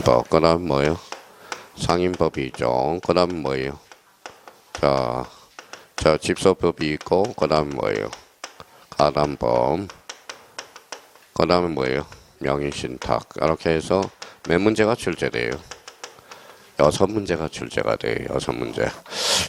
주임법. 그 다음 뭐예요? 상임법이죠. 그 다음 뭐예요? 자, 집소법이 있고, 그 다음 뭐예요? 가담법. 그 다음에 뭐예요? 명의신탁. 이렇게 해서 몇 문제가 출제돼요? 6문제가 출제가 돼요. 6문제.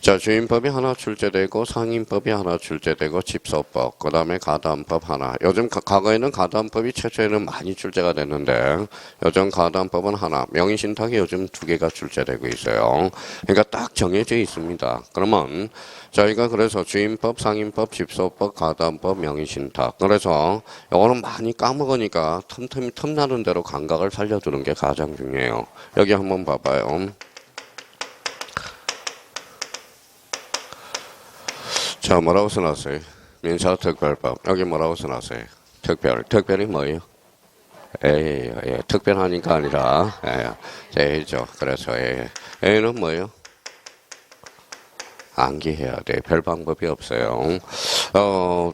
자, 주임법이 하나 출제되고 상임법이 하나 출제되고 집소법, 그 다음에 가담법 하나. 요즘 과거에는 가담법이 최초에는 많이 출제가 됐는데 요즘 가담법은 하나, 명의신탁이 요즘 2개가 출제되고 있어요. 그러니까 딱 정해져 있습니다. 그러면 저희가 그래서 주임법, 상임법, 집소법, 가담법, 명의신탁. 그래서 요거는 많이 까먹으니까 틈나는 대로 감각을 살려두는 게 가장 중요해요. 여기 한번 봐봐요. 자, 뭐라고 써놨어요? 민사특별법. 여기 뭐라고 써놨어요? 특별이 뭐예요? 특별하니까 아니라, A죠. 그래서 A는 뭐예요? 암기해야 돼. 별 방법이 없어요.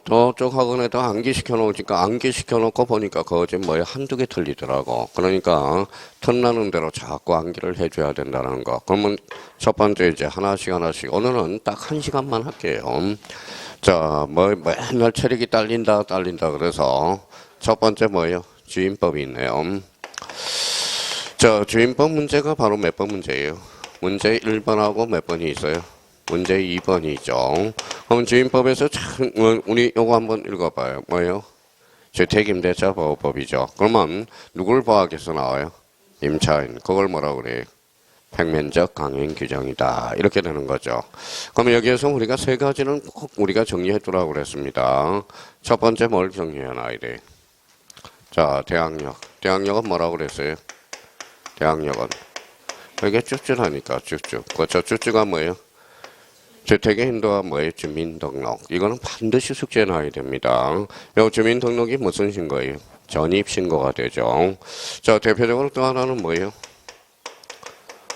저쪽 학원에다 암기시켜 놓으니까 암기시켜 놓고 보니까 그거 지금 뭐예요? 한두 개 틀리더라고. 그러니까 틈나는 대로 자꾸 암기를 해줘야 된다는 거. 그러면 첫 번째 이제 하나씩 오늘은 딱 1시간만 할게요. 자, 맨날 체력이 딸린다 그래서 첫 번째 뭐예요? 주임법이 있네요. 자, 주임법 문제가 바로 몇 번 문제예요? 문제 1번하고 몇 번이 있어요? 문제 2번이죠. 그럼 주임법에서 우리 요거 한번 읽어봐요. 뭐예요? 주택임대차 보호법이죠. 그러면 누굴 보호하겠어 나와요? 임차인. 그걸 뭐라고 그래요? 평면적 강행 규정이다. 이렇게 되는 거죠. 그럼 여기에서 우리가 3가지는 꼭 우리가 정리해 두라고 그랬습니다. 첫 번째 뭘 정리해 놔야 돼? 자, 대항력. 대항력은 뭐라고 그랬어요? 대항력은 이게 쭉쭉하니까 쭉쭉. 그렇죠. 쭉쭉은 뭐예요? 주택의 인도가 뭐예요? 주민등록. 이거는 반드시 숙제에 놔야 됩니다. 요 주민등록이 무슨 신고예요? 전입신고가 되죠. 자, 대표적으로 또 하나는 뭐예요?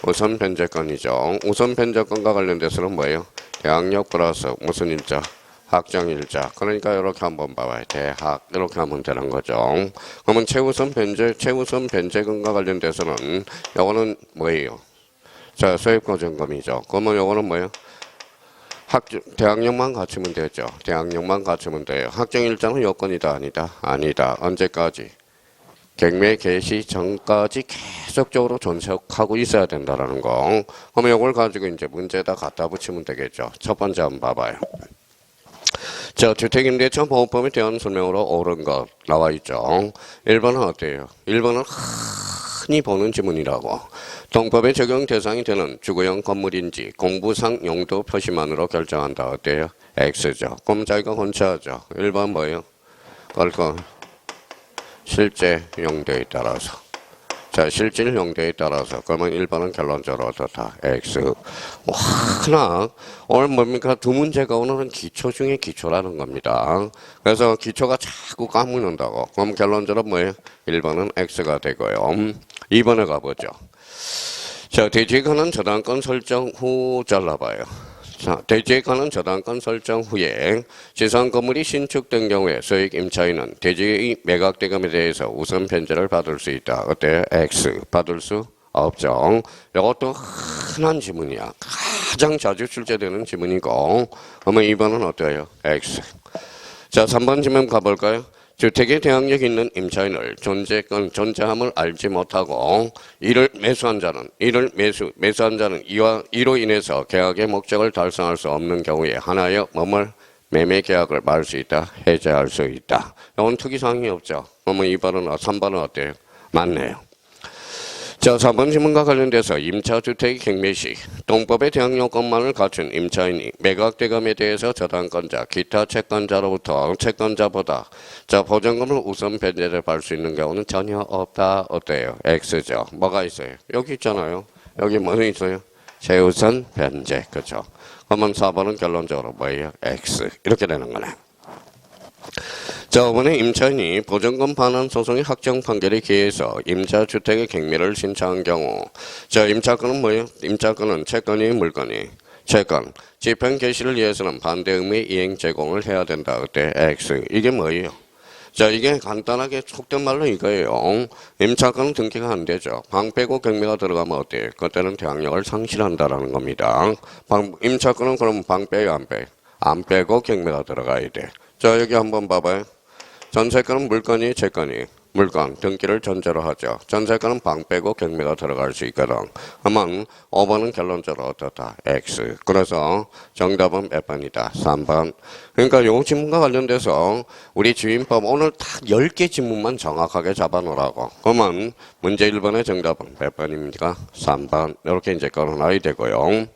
우선 변제권이죠. 우선 변제권과 관련돼서는 뭐예요? 대항력 플러스 무슨 일자? 확정일자. 그러니까 이렇게 한번 봐봐요. 대학 이렇게 하면 되는 거죠. 그러면 최우선 변제권과 관련돼서는 요거는 뭐예요? 자, 소액보증금이죠. 그러면 요거는 뭐예요? 대항력만 갖추면 되죠. 대항력만 갖추면 돼요. 확정일자는 요건이다 아니다? 아니다. 언제까지? 경매 개시 전까지 계속적으로 존속하고 있어야 된다는 거. 그러면 이걸 가지고 이제 문제에다 갖다 붙이면 되겠죠. 첫 번째 한번 봐봐요. 자, 주택임대차 보호법에 대한 설명으로 옳은 것 나와 있죠. 1번은 어때요? 1번은 흔히 보는 지문이라고. 동법의 적용 대상이 되는 주거용 건물인지 공부상 용도 표시만으로 결정한다. 어때요? X죠. 그럼 자기가 혼자하죠. 1번 뭐예요? 실제 용도에 따라서. 자, 실질 용도에 따라서. 그러면 1번은 결론적으로 어떻다? X. 하나, 오늘 뭡니까? 2문제가 오늘은 기초 중에 기초라는 겁니다. 그래서 기초가 자꾸 까먹는다고. 그럼 결론적으로 뭐예요? 1번은 X가 되고요. 2번에 가보죠. 자, 대지에 관한 저당권 설정 후 잘라봐요. 자, 대지에 관한 저당권 설정 후에 지상 건물이 신축된 경우에 소액 임차인은 대지의 매각 대금에 대해서 우선 변제를 받을 수 있다. 어때요? X. 받을 수 없죠. 이것도 흔한 지문이야. 가장 자주 출제되는 지문이고. 그러면 2번은 어때요? X. 자, 3번 지문 가볼까요? 주택에 대항력 있는 임차인을 존재함을 알지 못하고 이를 매수한 자는 이로 인해서 계약의 목적을 달성할 수 없는 경우에 하나의 매매 계약을 말 수 있다, 해제할 수 있다. 이건 특이사항이 없죠. 그러면 3번은 어때요? 맞네요. 자, 4번 질문과 관련돼서 임차주택 경매 시 동법의 대항 요건만을 갖춘 임차인이 매각대금에 대해서 저당권자, 기타 채권자보다 자, 보증금을 우선 변제를 받을 수 있는 경우는 전혀 없다. 어때요? X죠. 뭐가 있어요? 여기 있잖아요. 여기 뭐는 있어요? 최우선 변제. 그렇죠. 그러면 4번은 결론적으로 뭐예요? X. 이렇게 되는 거네. 자, 5번에 임차인이 보증금 반환 소송의 확정 판결에 기해서 임차주택의 경매를 신청한 경우 자, 임차권은 뭐예요? 임차권은 채권이 물건이 채권. 집행 개시를 위해서는 반대 의무의 이행 제공을 해야 된다. 그때 X. 이게 뭐예요? 자, 이게 간단하게 속된 말로 이거예요. 임차권 등기가 안 되죠. 방 빼고 경매가 들어가면 어때요? 그때는 대항력을 상실한다라는 겁니다. 임차권은 그럼 방 빼요, 안 빼요? 안 빼고 경매가 들어가야 돼. 자, 여기 한번 봐봐요. 전세권은 물건이 채권이 물건 등기를 전제로 하죠. 전세권은 방 빼고 경매가 들어갈 수 있거든. 그러면 5번은 결론적으로 어떻다? X. 그래서 정답은 몇 번이다? 3번. 그러니까 이 지문과 관련돼서 우리 주임법 오늘 딱 10개 지문만 정확하게 잡아놓으라고. 그러면 문제 1번의 정답은 몇 번입니까? 3번. 이렇게 이제 걸어놔야 되고요.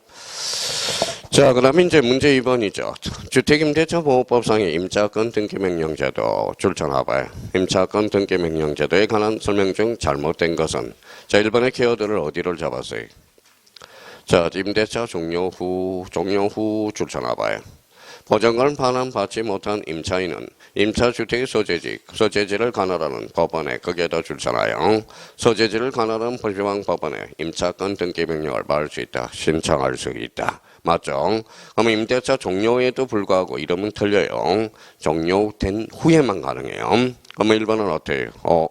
자, 그 다음에 이제 문제 2번이죠. 주택임대차보호법상의 임차권 등기명령제도 줄쳐놔봐요. 임차권 등기명령제도에 관한 설명 중 잘못된 것은? 자, 1번의 키워드를 어디를 잡았어요? 자, 임대차 종료 후 줄쳐놔봐요. 보정을 반환받지 못한 임차인은 임차주택의 소재지를 관할하는 법원에 거기에다 줄쳐놔요. 소재지를 관할하는 불리방 법원에 임차권 등기명령을 받을 수 있다. 신청할 수 있다. 맞죠? 그럼 임대차 종료에도 불구하고 이름은 틀려요. 종료된 후에만 가능해요. 그러면 1번은 어때요?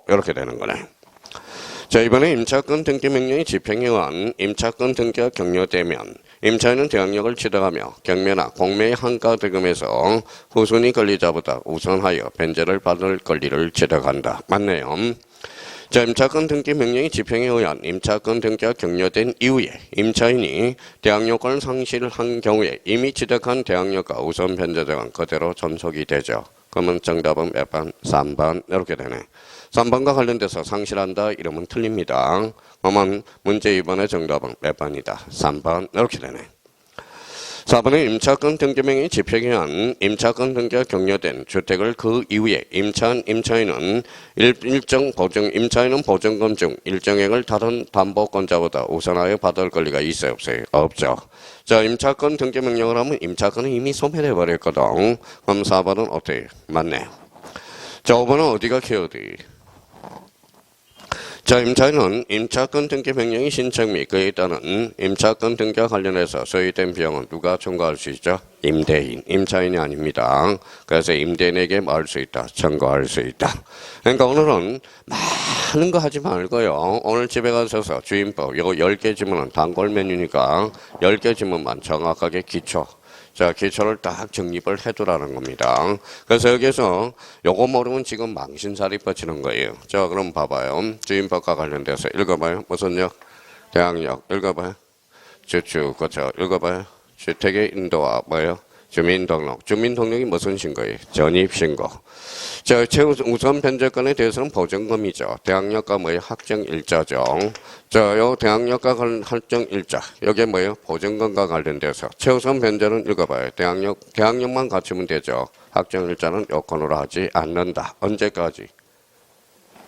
이렇게 되는 거네. 자, 이번에 임차권 등기 명령이 집행에 의한 임차권 등기가 격려되면 임차인은 대항력을 취득하며 경매나 공매의 한가 득음에서 후순위 권리자보다 우선하여 변제를 받을 권리를 취득한다. 맞네요. 자, 임차권 등기 명령이 집행에 의한 임차권 등기가 격려된 이후에 임차인이 대항력권을 상실한 경우에 이미 취득한 대항력과 우선 변제자가 그대로 전속이 되죠. 그러면 정답은 몇 번? 3번. 이렇게 되네. 3번과 관련돼서 상실한다 이러면 틀립니다. 그러면 문제 2번의 정답은 몇 번이다? 3번. 이렇게 되네. 4번의 임차권 등기명령이 집행에 의한 임차권 등기가 격려된 주택을 그 이후에 임차한 임차인은 임차인은 보증금 중 일정액을 다른 담보권자보다 우선하여 받을 권리가 있어요, 없어요? 없죠. 자, 임차권 등기명령을 하면 임차권은 이미 소멸해 버렸거든. 그럼 4번은 어때요? 맞네. 자, 5번은 어디가 키워드? 자, 임차인은 임차권 등기 명령의 신청 및 그에 따른 임차권 등기와 관련해서 소요된 비용은 누가 청구할 수 있죠? 임대인, 임차인이 아닙니다. 그래서 임대인에게 뭐 할 수 있다? 청구할 수 있다. 그러니까 오늘은 많은 거 하지 말고요. 오늘 집에 가셔서 주임법 이거 10개 지문은 단골 메뉴니까 10개 지문만 정확하게 기초. 자, 기초를 딱 정립을 해두라는 겁니다. 그래서 여기서 요거 모르면 지금 망신살이 뻗치는 거예요. 자, 그럼 봐봐요. 주임법과 관련돼서 읽어봐요. 무슨 역? 대항력. 읽어봐요. 주축, 그렇죠. 읽어봐요. 주택의 인도와 뭐예요? 주민등록. 주민등록이 무슨 신고예요? 전입신고. 자, 우선 변제권에 대해서는 보증금이죠. 대항력과 뭐예요? 확정일자죠. 자, 요 대항력과 확정일자. 여기에 뭐예요? 보증금과 관련돼서. 최우선 변제는 읽어봐요. 대항력만 갖추면 되죠. 확정일자는 요건으로 하지 않는다. 언제까지?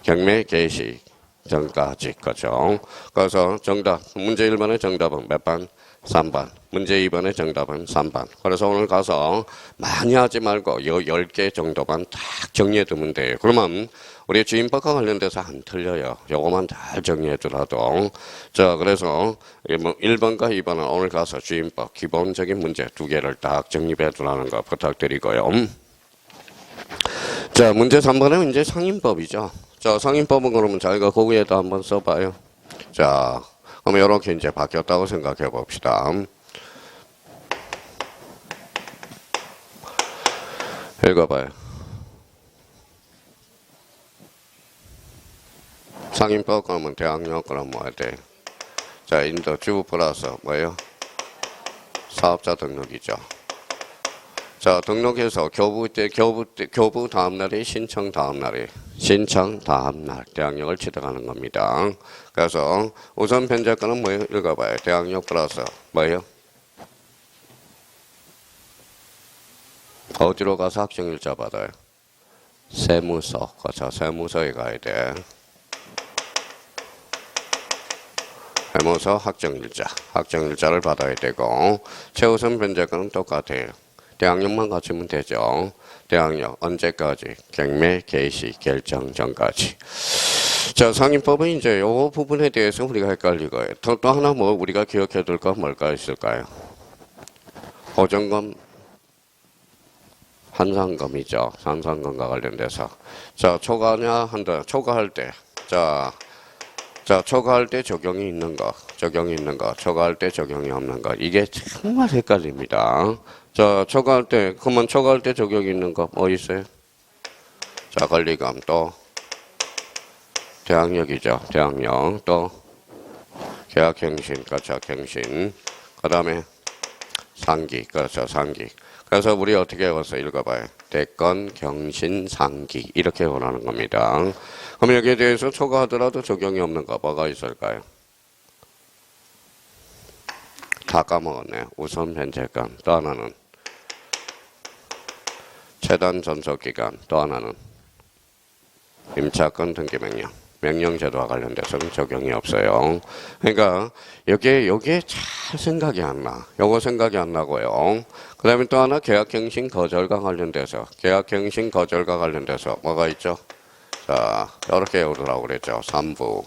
경매 개시 전까지. 그죠? 그래서 정답. 문제 1번의 정답은 몇 번? 3번. 문제 2번의 정답은 3번. 그래서 오늘 가서 많이 하지 말고 요 10개 정도만 딱 정리해 두면 돼요. 그러면 우리 주임법과 관련돼서 안 틀려요. 요거만 잘 정리해 두라도. 자, 그래서 1번과 2번은 오늘 가서 주임법 기본적인 문제 2개를 딱 정립해 두라는 거 부탁드리고요. 자, 문제 3번은 이제 상임법이죠. 자, 상임법은 그러면 자기가 거기에다 한번 써봐요. 자, 그럼 이렇게 이제 바뀌었다고 생각해 봅시다. 읽어봐요. 상임법 그러면 대항력 그럼 뭐야 돼? 자, 인도 주부 플러스 뭐예요? 사업자 등록이죠. 자, 등록해서 교부 다음날이 신청 다음날 대항력을 취득하는 겁니다. 그래서 우선 변제권은 뭐예요? 읽어봐요. 대항력 플러스 뭐예요? 어디로 가서 확정일자 받아요? 세무서. 그렇죠. 세무서에 가야 돼. 세무서 확정일자를 받아야 되고 최우선 변제권은 똑같아요. 대항력만 갖추면 되죠. 대항력 언제까지? 경매 개시 결정 전까지. 자, 상임법은 이제 요 부분에 대해서 우리가 헷갈리고요. 또 하나 뭐 우리가 기억해 둘 거 뭘까 있을까요? 보증금 한상검이죠. 한상검과 관련돼서. 자, 초과냐 한다. 초과할 때. 자, 초과할 때 적용이 있는 거, 초과할 때 적용이 없는 거. 이게 정말 헷갈립니다. 자, 초과할 때, 그러면 초과할 때 적용이 있는 거 뭐 있어요? 자, 권리금 또 대항력이죠. 대항력 또 계약갱신, 그렇죠. 갱신. 그 다음에 상기, 그렇죠. 상기. 그래서 우리 어떻게 해서 읽어봐요? 대권, 경신, 상기 이렇게 원하는 겁니다. 그럼 여기에 대해서 초과하더라도 적용이 없는 거 뭐가 있을까요? 다 까먹었네. 우선 변제권 또 하나는 최단 전속기간 또 하나는 임차권 등기명령. 명령제도와 관련돼서는 적용이 없어요. 그러니까 요게 잘 생각이 안 나. 요거 생각이 안 나고요. 그 다음에 또 하나 계약갱신 거절과 관련돼서 뭐가 있죠? 자, 이렇게 오더라고 그랬죠. 3부.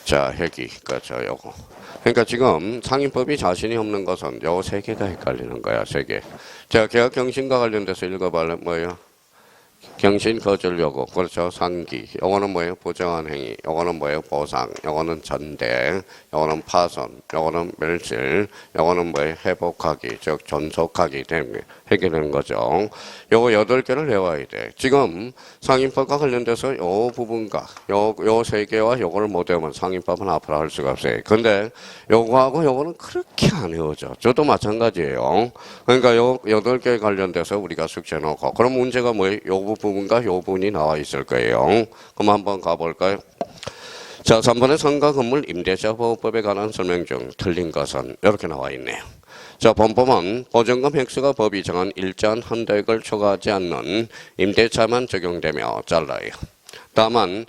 자, 회기. 그렇죠. 요거. 그러니까 지금 상인법이 자신이 없는 것은 요 세 개가 헷갈리는 거야. 세 개. 자, 계약갱신과 관련돼서 읽어봐라. 뭐예요? 경신 거절 요구, 그렇죠. 상기. 요거는 뭐예요? 부정한 행위. 요거는 뭐예요? 보상. 요거는 전대. 요거는 파손. 요거는 멸실. 요거는 뭐예요? 회복하기, 즉 존속하기 때문에 해결되는 거죠. 요거 8개를 외워야 돼. 지금 상인법과 관련돼서 요 부분과 요 3개와 요거를 못 외우면 상인법은 앞으로 할 수가 없어요. 근데 요거하고 요거는 그렇게 안 외워져. 저도 마찬가지예요. 그러니까 요 8개 관련돼서 우리가 숙제 놓고, 그럼 문제가 뭐예요? 요 부분과 요 부분이 나와 있을 거예요. 그럼 한번 가볼까요? 자, 3번의 상가 건물 임대차 보호법에 관한 설명 중 틀린 것은 이렇게 나와 있네요. 자, 본법은 보증금 획수가 법이 정한 일정한 한도액을 초과하지 않는 임대차만 적용되며 잘라요. 다만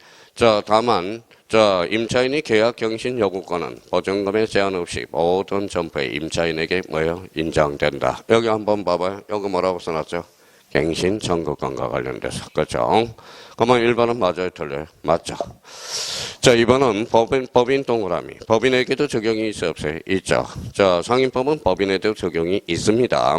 임차인이 계약 경신 요구권은 보증금에 제한 없이 모든 점포의 임차인에게 뭐예요? 인정된다. 여기 한번 봐봐요. 여기 뭐라고 써놨죠? 갱신 청구권과 관련돼서. 그렇죠? 그러면 1번은 맞아요? 틀려요? 맞죠? 자, 2번은 법인 동그라미. 법인에게도 적용이 있어 없어요? 있죠. 자, 상인법은 법인에도 적용이 있습니다.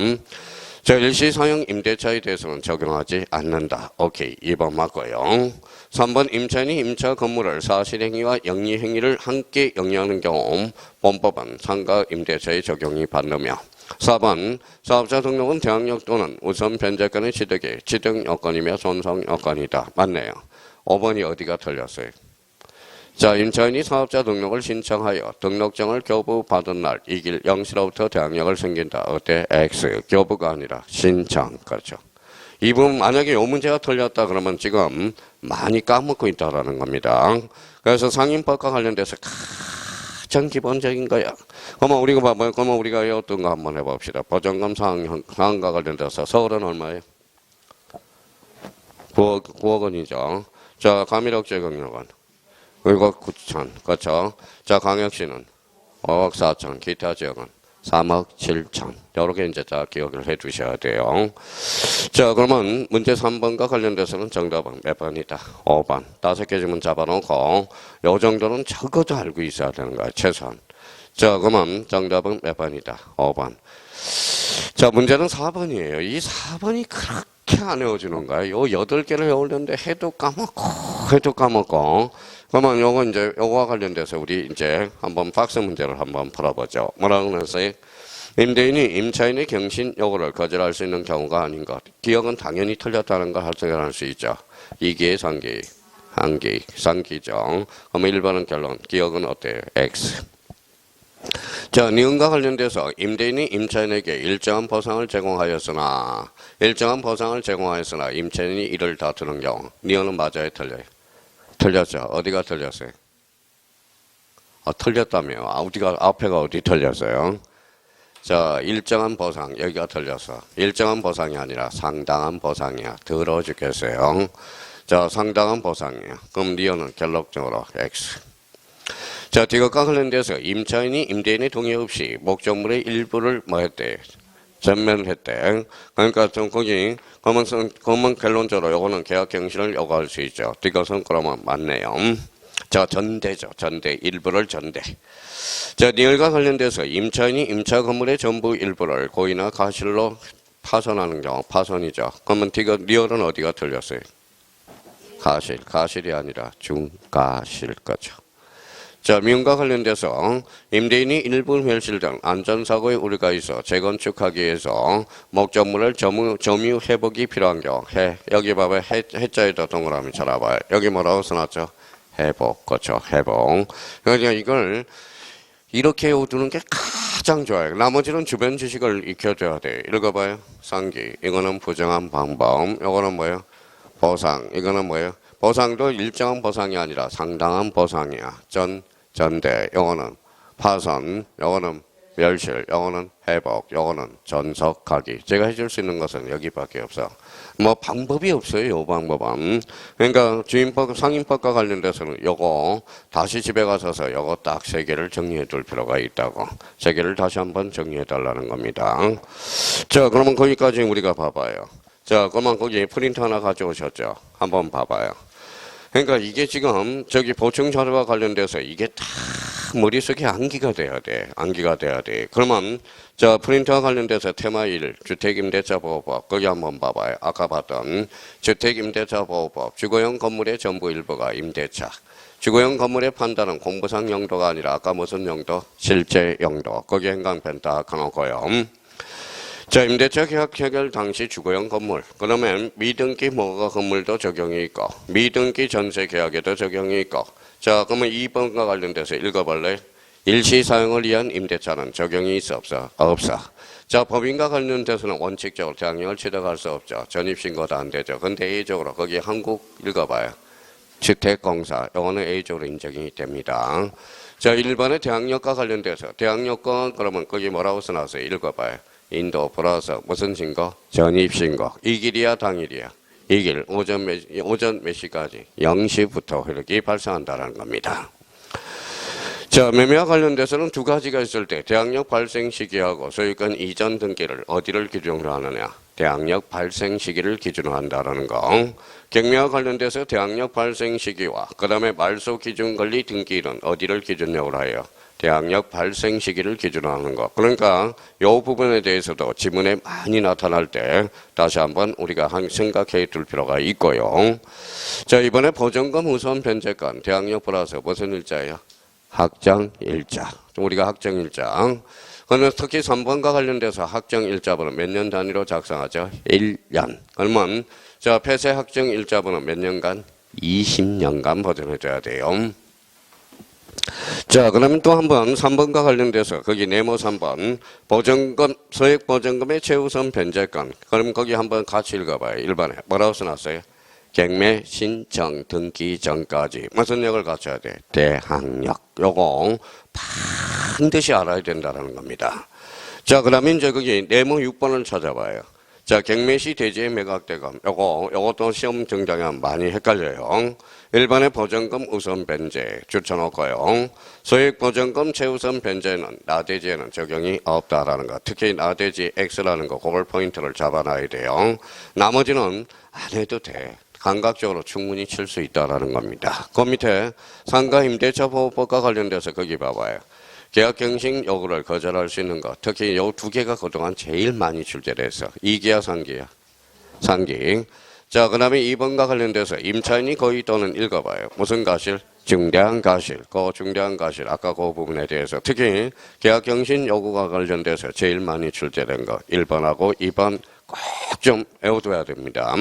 자, 일시 사용 임대차에 대해서는 적용하지 않는다. 오케이. 2번 맞고요. 3번 임차인이 임차 건물을 사실행위와 영리행위를 함께 영위하는 경우 본법은 상가 임대차에 적용이 받느며, 4번 사업자 등록은 대항력 또는 우선 변제권의 취득이 취득 요건이며 손성 요건이다. 맞네요. 5번이 어디가 틀렸어요? 자, 임차인이 사업자 등록을 신청하여 등록증을 교부받은 날 이 길 0시로부터 대항력을 생긴다. 어때? X. 교부가 아니라 신청. 그렇죠. 이 부분 만약에 이 문제가 틀렸다 그러면 지금 많이 까먹고 있다라는 겁니다. 그래서 상인법과 관련돼서 가장 기본적인 거야. 그러면 우리가 봐봐요. 그러면 우리가 어떤 거 한번 해봅시다. 보증금 상한과 관련돼서 서울은 얼마예요? 9억 원이죠. 자, 가미력제 경력은 1억 9천. 그렇죠. 자, 광역시는 5억 4천. 기타 지역은 3억 7천. 이렇게 이제 다 기억을 해 두셔야 돼요. 자, 그러면 문제 3번과 관련돼서는 정답은 몇 번이다? 5번. 5개 지문 잡아놓고 요 정도는 적어도 알고 있어야 되는 거야. 최소한. 자, 그러면 정답은 몇 번이다? 5번. 자, 문제는 4번이에요. 이 4번이 그렇게 안 외워주는 거야. 요 8개를 외우려는데 해도 까먹고. 그러면 요거와 관련돼서 우리 이제 한번 박스 문제를 한번 풀어보죠. 뭐라고 그랬어요? 임대인이 임차인의 경신 요구를 거절할 수 있는 경우가 아닌 것. 기억은 당연히 틀렸다는 걸 할수 수 있죠. 2기의 상기, 한기, 상기죠. 그러면 1번은 결론. 기억은 어때요? X. 자, 니은과 관련돼서 임대인이 임차인에게 일정한 보상을 제공하였으나 임차인이 이를 다투는 경우 니은은 맞아요? 틀려요? 틀렸죠. 어디가 틀렸어요? 틀렸다며. 앞에가 어디 틀렸어요? 자, 일정한 보상. 여기가 틀렸어. 일정한 보상이 아니라 상당한 보상이야. 더러워 죽겠어요. 자, 상당한 보상이야. 그럼 니은은 결론적으로 X. 자, 이것과 관련돼서 임차인이 임대인의 동의 없이 목적물의 일부를 전면했대. 그러니까 좀 그러면 결론적으로 요거는 계약 갱신을 요구할 수 있죠. 이것은 그러면 맞네요. 자, 전대죠. 전대. 일부를 전대. 자, 니을과 관련돼서 임차인이 임차 건물의 전부 일부를 고의나 가실로 파손하는 경우, 파손이죠. 그러면 니을은 어디가 틀렸어요? 가실. 가실이 아니라 중가실 거죠. 자, 미움과 관련돼서 임대인이 일부 멸실 등 안전사고의 우려가 있어 재건축하기 위해서 목적물을 점유 회복이 필요한 경우 여기 봐봐요. 해자에다 동그라미 쳐놔봐요. 여기 뭐라고 써놨죠? 회복. 그렇죠. 회복. 그러니까 이걸 이렇게 외워두는 게 가장 좋아요. 나머지는 주변 지식을 익혀줘야 돼. 읽어봐요. 상기. 이거는 부정한 방법. 이거는 뭐예요? 보상. 이거는 뭐예요? 보상도 일정한 보상이 아니라 상당한 보상이야. 전대, 요거는 파손, 요거는 멸실, 요거는 회복, 요거는 전속하기. 제가 해줄 수 있는 것은 여기밖에 없어. 뭐 방법이 없어요. 요 방법은. 그러니까 주임법, 상임법과 관련돼서는 요거 다시 집에 가셔서 요거 딱 3개를 정리해 둘 필요가 있다고. 3개를 다시 한번 정리해 달라는 겁니다. 자, 그러면 거기까지 우리가 봐봐요. 자, 그러면 거기 프린트 하나 가져오셨죠? 한번 봐봐요. 그러니까 이게 지금 저기 보충 자료와 관련돼서 이게 다 머릿속에 암기가 돼야 돼. 암기가 돼야 돼. 그러면 자, 프린터와 관련돼서 테마 1 주택임대차 보호법 거기 한번 봐봐요. 아까 봤던 주택임대차 보호법 주거용 건물의 전부 일부가 임대차. 주거용 건물의 판단은 공부상 용도가 아니라 아까 무슨 용도? 실제 용도. 거기 행강편 딱 해놓고요. 자, 임대차 계약 체결 당시 주거용 건물. 그러면 미등기 뭐가 건물도 적용이 있고 미등기 전세 계약에도 적용이 있고. 자, 그러면 2번과 관련돼서 읽어볼래? 일시 사용을 위한 임대차는 적용이 있어 없어? 없어. 자, 법인과 관련돼서는 원칙적으로 대항력을 취득할 수 없죠. 전입신고도 안 되죠. 근데 A적으로 거기 한국 읽어봐요. 주택공사. 요거는 A적으로 인정이 됩니다. 자, 1번의 대항력과 관련돼서 대항력권 그러면 거기 뭐라고 써놨어요? 읽어봐요. 인도 플러스 무슨 신고? 전입신고. 이 길이야 당일이야? 이 길 오전 몇 시까지? 0시부터 흐르기 발생한다는 겁니다. 자, 매매와 관련돼서는 2가지가 있을 때 대항력 발생 시기하고 소유권 이전 등기를 어디를 기준으로 하느냐? 대항력 발생 시기를 기준으로 한다는 거. 경매와 관련돼서 대항력 발생 시기와 그 다음에 말소 기준 권리 등기는 어디를 기준으로 해요? 대항력 발생 시기를 기준으로 하는 거. 그러니까 이 부분에 대해서도 지문에 많이 나타날 때 다시 한번 우리가 생각해 둘 필요가 있고요. 자, 이번에 보증금 우선 변제권 대항력 플러스 무슨 일자예요? 확정일자. 우리가 확정일자. 그러면 특히 3번과 관련돼서 확정일자분은 몇 년 단위로 작성하죠? 1년. 그러면 자, 폐쇄 확정일자분은 몇 년간? 20년간 보존해줘야 돼요. 자, 그러면 또 한번 3번과 관련돼서 거기 네모 3번 보증금 소액 보증금의 최우선 변제권. 그럼 거기 한번 같이 읽어봐요. 1번에 뭐라고 써놨어요? 경매 신청 등기 전까지 무슨 역을 갖춰야 돼? 대항력. 요거 반드시 알아야 된다는 겁니다. 자, 그러면 이제 거기 네모 6번을 찾아봐요. 자, 경매시 대지의 매각대금. 요것도 시험 등장하면 많이 헷갈려요. 1번의 보증금 우선 변제 줄쳐놓고요. 소액 보증금 최우선 변제는 나대지에는 적용이 없다라는 거. 특히 나대지 X라는 거, 그걸 포인트를 잡아놔야 돼요. 나머지는 안 해도 돼. 감각적으로 충분히 칠 수 있다라는 겁니다. 그 밑에 상가 임대차 보호법과 관련돼서 거기 봐봐요. 계약갱신 요구를 거절할 수 있는 것. 특히 요 2개가 그동안 제일 많이 출제됐어. 2기야 3기야? 3기. 자, 그 다음에 2번과 관련돼서 임차인이 거의 또는 읽어봐요. 무슨 가실? 중대한 가실. 그 중대한 가실. 아까 그 부분에 대해서 특히 계약갱신 요구가 관련돼서 제일 많이 출제된 거. 1번하고 2번 꼭 좀 외워둬야 됩니다.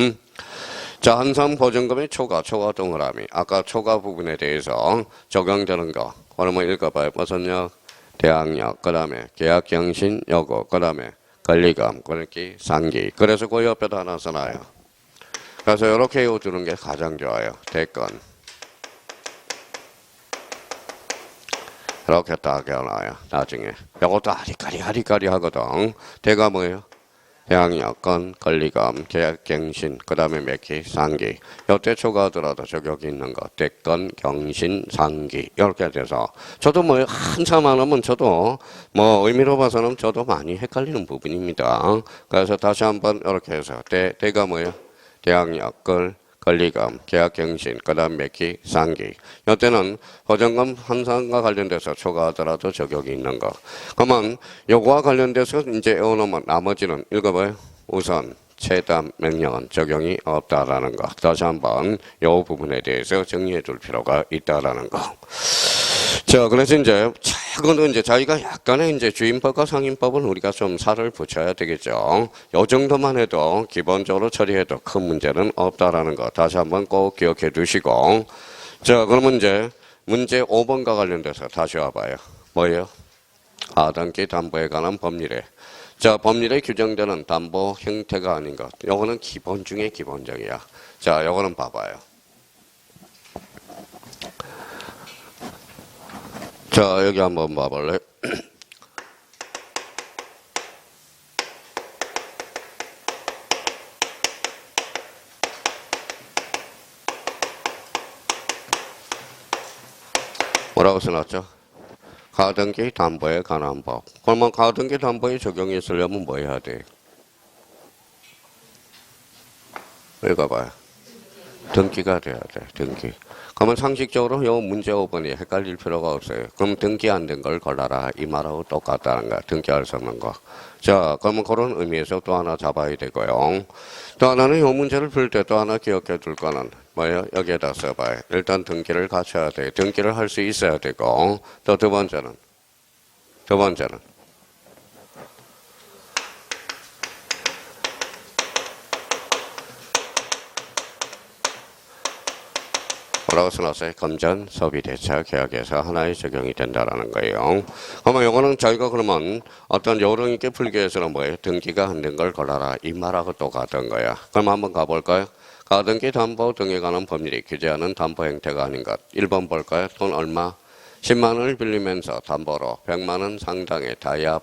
자, 한산 보증금의 초과 동그라미. 아까 초과 부분에 대해서 적용되는 거. 그러면 읽어봐요. 무슨 역? 대항력. 그 다음에 계약갱신 요구. 그 다음에 권리금. 그렇게 상기. 그래서 그 옆에도 하나 써놔요. 그래서 이렇게 외워두는 게 가장 좋아요. 대권. 이렇게 딱 해놔요. 나중에. 이것도 아리까리 하거든. 대가 뭐예요? 대항력권, 권리금, 계약갱신, 그 다음에 몇기? 상기. 요때 초과하더라도 적용이 있는 거. 대권, 경신, 상기. 이렇게 돼서. 저도 뭐 한참 안 하면 저도 뭐 의미로 봐서는 저도 많이 헷갈리는 부분입니다. 그래서 다시 한번 이렇게 해서. 대가 뭐예요? 대항력권, 권리금, 계약갱신, 그 다음 몇기, 상기. 이때는 보증금 환산과 관련돼서 초과하더라도 적용이 있는 거. 그러면 요거와 관련돼서 이제 외워놓으면 나머지는 읽어봐요. 우선 최단 명령은 적용이 없다라는 거. 다시 한번 이 부분에 대해서 정리해 둘 필요가 있다라는 거. 자, 그래서 이제 최근은 이제 저희가 약간의 이제 주임법과 상임법은 우리가 좀 살을 붙여야 되겠죠. 요 정도만 해도 기본적으로 처리해도 큰 문제는 없다라는 거 다시 한번 꼭 기억해 두시고. 자, 그러면 이제 문제 5번과 관련돼서 다시 와봐요. 뭐예요? 하단기 담보에 관한 법률에. 자, 법률에 규정되는 담보 형태가 아닌 것. 요거는 기본 중에 기본적이야. 자, 요거는 봐봐요. 자, 여기 한번 봐볼래? 뭐라고 써놨죠? 가등기 담보에 관한 법. 그러면 가등기 담보에 적용이 있으려면 뭐 해야 돼? 읽어봐요. 등기가 돼야 돼. 등기. 그러면 상식적으로 요 문제 5번이 헷갈릴 필요가 없어요. 그럼 등기 안 된 걸 골라라. 이 말하고 똑같다는 거야. 등기할 수 없는 거. 자, 그러면 그런 의미에서 또 하나 잡아야 되고요. 또 하나는 요 문제를 풀 때 또 하나 기억해 둘 거는 뭐예요? 여기에다 써봐요. 일단 등기를 갖춰야 돼. 등기를 할 수 있어야 되고, 또 두 번째는 뭐라고 써놨어요? 금전 소비 대차 계약에서 하나의 적용이 된다라는 거예요. 그러면 요거는 저희가 그러면 어떤 요령 있게 풀기 위해서는 뭐예요? 등기가 안 된 걸 골라라. 이 말하고 똑같은 거야. 그럼 한번 가볼까요? 가등기 담보 등에 관한 법률이 규제하는 담보 형태가 아닌 것. 1번 볼까요? 돈 얼마? 10만 원을 빌리면서 담보로 100만 원 상당의 다이아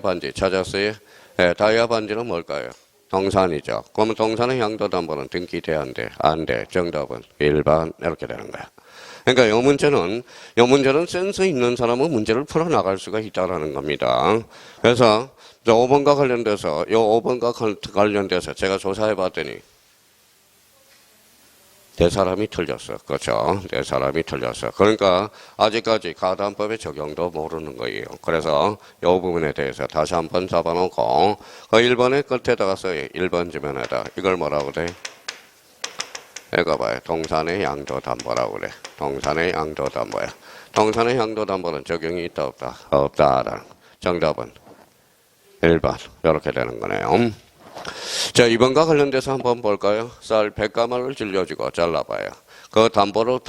반지 찾았어요? 네, 다이아 반지는 뭘까요? 동산이죠. 그러면 동산의 양도담보는 등기돼야 안 돼? 안 돼. 정답은 1번 이렇게 되는 거야. 그러니까 이 문제는 센스 있는 사람은 문제를 풀어나갈 수가 있다는 겁니다. 그래서 5번과 관련돼서 제가 조사해 봤더니 네 사람이 틀렸어. 그렇죠? 네 사람이 틀렸어. 그러니까 아직까지 가담법의 적용도 모르는 거예요. 그래서 이 부분에 대해서 다시 한번 잡아놓고 그 1번의 끝에다가 써요. 1번 지면에다. 이걸 뭐라고 그래? 읽어봐요. 동산의 양도담보라고 그래. 동산의 양도담보야. 동산의 양도담보는 적용이 있다 없다? 없다. 정답은 1번. 이렇게 되는 거네요. 자, 2번과 관련돼서 한번 볼까요? 쌀 100가마를 질려주고 잘라봐요. 그 담보로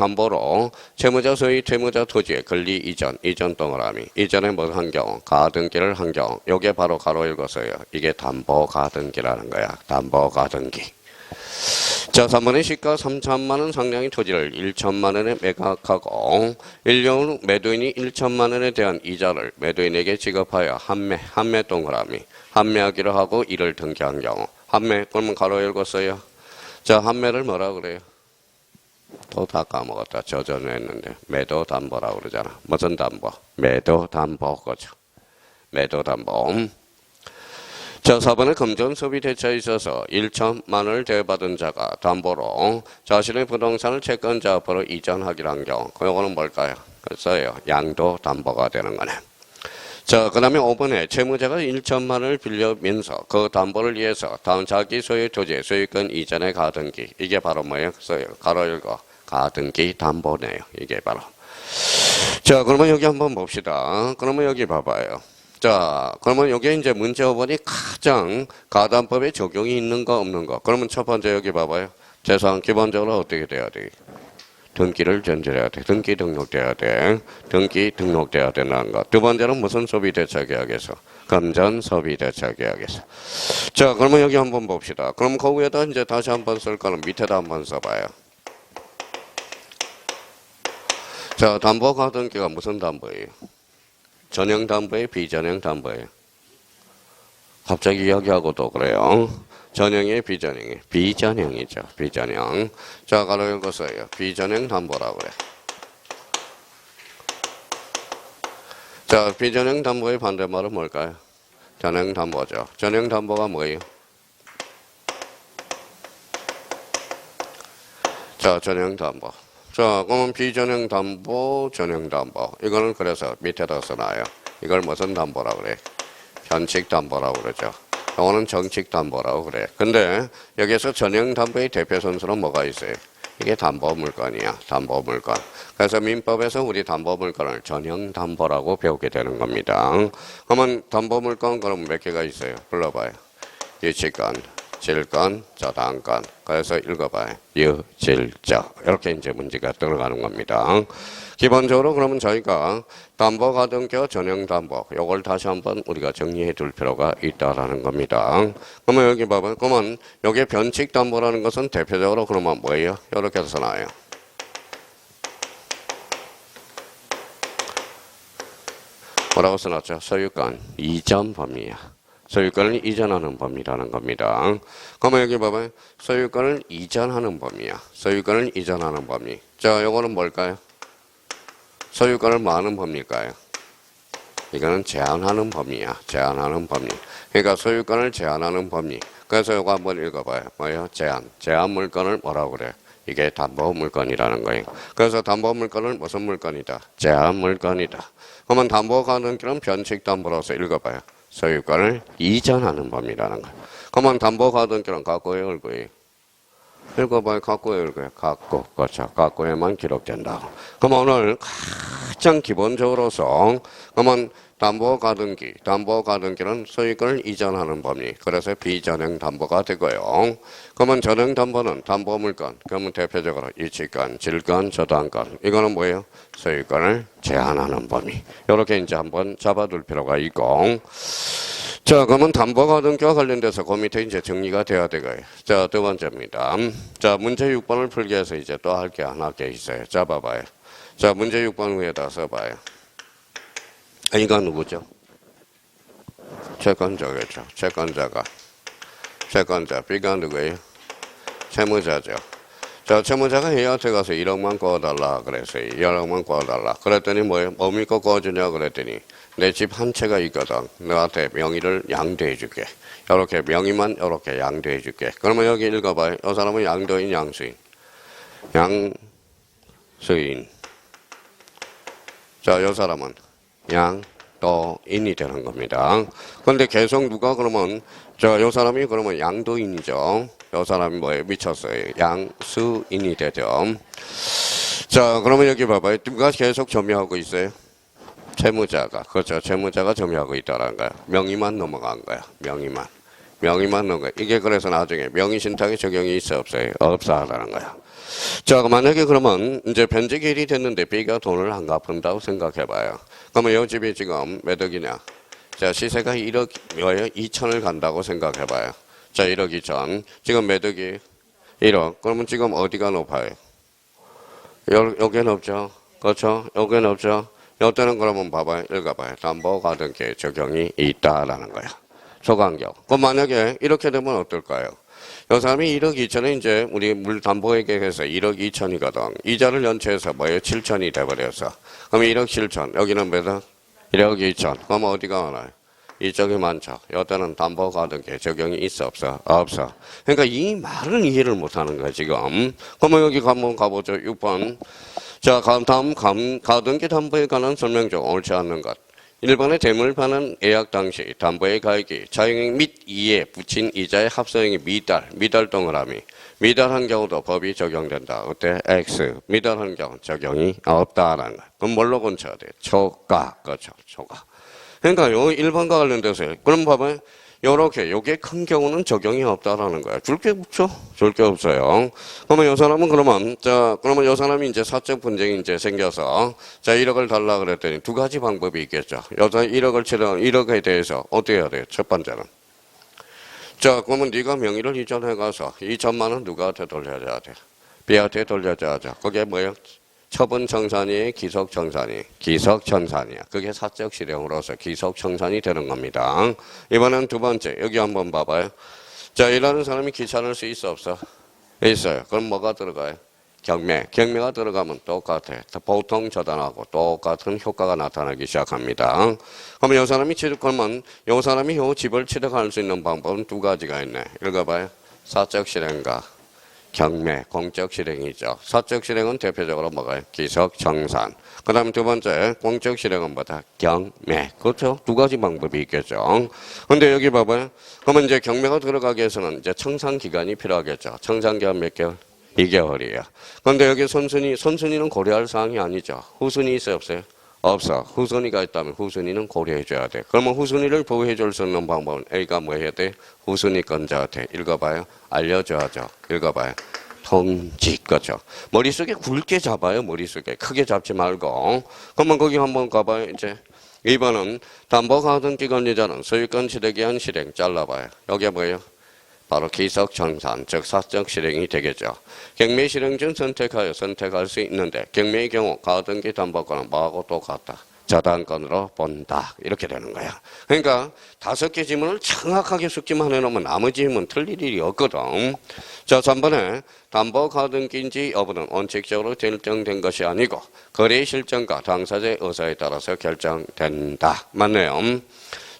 채무자 소유 채무자 토지의 권리 이전 동그라미. 이전에 뭐 한 경우, 가등기를 한 경우. 요게 바로 가로 읽어서요. 이게 담보 가등기라는 거야. 담보 가등기. 자, 3번의 시가 3천만 원 상량의 토지를 1천만 원에 매각하고 1년 후 매도인이 1천만 원에 대한 이자를 매도인에게 지급하여 한매 동그라미. 한매하기로 하고 이를 등기한 경우. 한매, 그러면 가로 읽었어요. 자, 한매를 뭐라 그래요? 또 다 까먹었다. 저 전에 했는데. 매도 담보라고 그러잖아. 무슨 담보? 매도 담보 거죠. 매도 담보. 자, 4번에 금전 소비 대차에 있어서 1천만 원을 대받은 자가 담보로 자신의 부동산을 채권자 앞으로 이전하기로 한 경우. 그거는 뭘까요? 글쎄요. 양도 담보가 되는 거네. 자, 그 다음에 5번에 채무자가 1천만 원을 빌려면서 그 담보를 위해서 다음 자기 소유 토지의 소유권 이전의 가등기. 이게 바로 뭐예요? 써요. 가로 읽어. 가등기 담보네요. 이게 바로. 자, 그러면 여기 한번 봅시다. 그러면 여기 봐봐요. 자, 그러면 여기 이제 문제 5번이 가장 가담법에 적용이 있는 거 없는 거. 그러면 첫 번째 여기 봐봐요. 재산 기본적으로 어떻게 돼야 돼? 등기를 전제해야 돼. 등기 등록돼야 돼. 등기 등록돼야 된다는 거. 두 번째는 무슨 소비대차계약에서? 금전 소비대차계약에서. 자, 그러면 여기 한번 봅시다. 그럼 그 위에다 이제 다시 한번 쓸 거는 밑에다 한번 써봐요. 자, 담보 가등기가 무슨 담보예요? 전형 담보예요? 비전형 담보예요? 갑자기 이야기하고도 그래요. 전형이 비전형이 비전형이죠. 비전형. 자, 가로 읽었어요. 비전형 담보라고 그래. 자, 비전형 담보의 반대말은 뭘까요? 전형 담보죠. 전형 담보가 뭐예요? 자, 전형담보. 자, 그러면 비전형담보, 전형담보. 이거는 그래서 밑에다 써놔요. 이걸 무슨 담보라고 그래? 현칙담보라고 그러죠. 이거는 정칙담보라고 그래. 근데 여기서 전형담보의 대표 선수는 뭐가 있어요? 이게 담보물건이야. 담보물건. 그래서 민법에서 우리 담보물건을 전형담보라고 배우게 되는 겁니다. 그러면 담보물건 그럼 몇 개가 있어요? 불러봐요. 유치권, 질권, 저당권. 그래서 읽어봐요. 유질적. 이렇게 이제 문제가 들어가는 겁니다. 기본적으로 그러면 저희가 담보가등교 전형담보 요걸 다시 한번 우리가 정리해 둘 필요가 있다라는 겁니다. 그러면 여기 봐봐요. 그러면 여기 변칙담보라는 것은 대표적으로 그러면 뭐예요? 이렇게 써놔요. 뭐라고 써놨죠? 소유권 이전 범위야. 소유권을 이전하는 범위라는 겁니다. 그러면 여기 봐봐요. 소유권을 이전하는 범위야. 소유권을 이전하는 범위. 자, 요거는 뭘까요? 소유권을 뭐 하는 범위일까요? 이거는 제한하는 범위야. 제한하는 범위. 그러니까 소유권을 제한하는 범위. 그래서 요거 한번 읽어봐요. 뭐예요? 제한. 제한 물건을 뭐라고 그래? 이게 담보 물건이라는 거예요. 그래서 담보 물건은 무슨 물건이다? 제한 물건이다. 그러면 담보 가등기는 변칙 담보로서 읽어봐요. 소유권을 이전하는 범위라는 거예요. 그러면 담보 가등기는 갖고요, 얼고요? 읽어봐요. 갖고요, 읽어요? 갖고. 그렇죠. 갖고에만 기록된다. 그럼 오늘 가장 기본적으로서 그러면 담보 가등기는 소유권을 이전하는 범위. 그래서 비전형 담보가 되고요. 그러면 전형 담보는 담보 물건. 그러면 대표적으로 유치권, 질권, 저당권. 이거는 뭐예요? 소유권을 제한하는 범위. 이렇게 이제 한번 잡아둘 필요가 있고. 자, 그러면 담보가등기와 관련돼서 그 밑에 이제 정리가 돼야 되고요. 자, 두 번째입니다. 자, 문제 6번을 풀기 위해서 이제 또 할 게 하나 있어요. 자, 봐봐요. 자, 문제 6번 위에다 써봐요. 이가 누구죠? 채권자겠죠. 채권자. B가 누구예요? 채무자죠. 자, 채무자가 A한테 가서 1억만 구워달라 그랬어요. 1억만 구워달라. 그랬더니 뭐예요? 뭐 믿고 구워주냐 그랬더니 내 집 한 채가 있거든. 너한테 명의를 양도해 줄게. 이렇게 명의만 이렇게 양도해 줄게. 그러면 여기 읽어봐요. 이 사람은 양도인, 양수인. 양수인. 자, 이 사람은 양도인이 되는 겁니다. 그런데 계속 누가 그러면 이 사람이 그러면 양도인이죠. 이 사람이 뭐예요? 미쳤어요. 양수인이 되죠. 자, 그러면 여기 봐봐요. 누가 계속 점유하고 있어요? 채무자가. 그렇죠. 채무자가 점유하고 있다는 거야. 명의만 넘어간 거야. 명의만 넘어간 거야. 이게 그래서 나중에 명의신탁에 적용이 있어 없어요? 없어 하라는 거야. 자, 만약에 그러면 이제 변제기일이 됐는데 B가 돈을 안 갚는다고 생각해봐요. 그러면 이 집이 지금 몇 억이냐? 자, 시세가 1억 2천을 간다고 생각해봐요. 자, 1억 2천. 지금 몇 억이? 1억. 그러면 지금 어디가 높아요? 여기는 높죠? 그렇죠? 여기는 높죠? 이때는 그러면 봐봐요. 읽어봐요. 담보가등기에 적용이 있다라는 거야. 소강경. 그럼 만약에 이렇게 되면 어떨까요? 이 사람이 1억 2천에 이제 우리 물담보에게 해서 1억 2천이거든. 이자를 연체해서 뭐예요? 7천이 돼버렸어. 그럼 1억 7천. 여기는 몇 억? 1억 2천. 그럼 어디가 오나요? 이쪽이 많죠. 이때는 담보가등기에 적용이 있어 없어? 없어. 그러니까 이 말은 이해를 못하는 거야 지금. 그러면 여기 한번 가보죠. 6번. 자, 다음 가등기 담보에 관한 설명 중 옳지 않는 것. 1번의 대물 파는 예약 당시 담보의 가액이 자행액 및 이에 붙인 이자의 합산액이 미달 동그라미. 미달한 경우도 법이 적용된다. 어때? X. 미달한 경우 적용이 없다라는 거야. 그럼 뭘로 고쳐야 돼? 초과. 그렇죠. 초과. 그러니까 요 1번과 관련돼서 그럼 봐봐요. 요렇게 요게 큰 경우는 적용이 없다라는 거야. 줄 게 없죠? 줄 게 없어요. 그러면 요 사람은 그러면 요 사람이 이제 사적 분쟁이 이제 생겨서 자 1억을 달라 그랬더니 두 가지 방법이 있겠죠. 여자 1억에 대해서 어떻게 해야 돼요? 첫 번째는 자 그러면 네가 명의를 이전해 가서 2천만 원 누구한테 돌려줘야 돼? B한테 돌려줘야죠. 그게 뭐예요? 처분청산이 기속청산이야. 그게 사적 실형으로서 기속청산이 되는 겁니다. 이번엔 두 번째 여기 한번 봐봐요. 자 일하는 사람이 귀찮을 수 있어 없어? 있어요. 그럼 뭐가 들어가요? 경매가 들어가면 똑같아. 보통 저단하고 똑같은 효과가 나타나기 시작합니다. 그러면 이 사람이 취득하면 이 사람이 이 집을 취득할 수 있는 방법은 두 가지가 있네. 읽어봐요. 사적 실행과 경매, 공적 실행이죠. 사적 실행은 대표적으로 뭐가요? 기석, 정산. 그 다음 두 번째, 공적 실행은 뭐다? 경매. 그렇죠? 두 가지 방법이 있겠죠. 근데 여기 봐봐요. 그러면 이제 경매가 들어가기 위해서는 이제 청산 기간이 필요하겠죠. 청산 기간 몇 개월? 2개월이에요. 그런데 여기 선순위는 고려할 사항이 아니죠. 후순위 있어요, 없어요? 없어. 후순위가 있다면 후순위는 고려해줘야 돼. 그러면 후순위를 보호해줄 수 있는 방법은 A가 뭐 해야 돼? 후순위 건자한테 읽어봐요. 알려줘야죠. 읽어봐요. 통지 거죠. 머릿속에 굵게 잡아요. 머릿속에. 크게 잡지 말고. 그러면 거기 한번 가봐요. 이제 2번은 담보가등기관리자는 소유권 취득기한 실행 잘라봐요. 여기가 뭐예요? 바로 기석 정산, 즉 사적 실행이 되겠죠. 경매 실행 중 선택할 수 있는데 경매의 경우 가등기 담보권은 뭐하고 똑같다. 저당권으로 본다. 이렇게 되는 거야. 그러니까 5개 지문을 정확하게 숙지만 해놓으면 나머지 지문 틀릴 일이 없거든. 자, 3번에 담보 가등기인지 여부는 원칙적으로 결정된 것이 아니고 거래 실정과 당사자의 의사에 따라서 결정된다. 맞네요.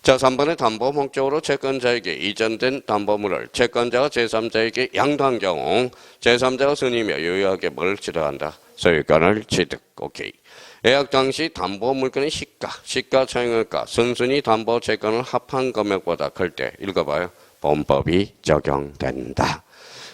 자, 3번에 담보 목적으로 채권자에게 이전된 담보물을 채권자가 제3자에게 양도한 경우 제3자가 승인이며 유효하게 뭘 취득한다? 소유권을 취득. 오케이. 예약 당시 담보 물건의 시가 차익을가 순순히 담보 채권을 합한 금액보다 클 때 읽어봐요. 본법이 적용된다.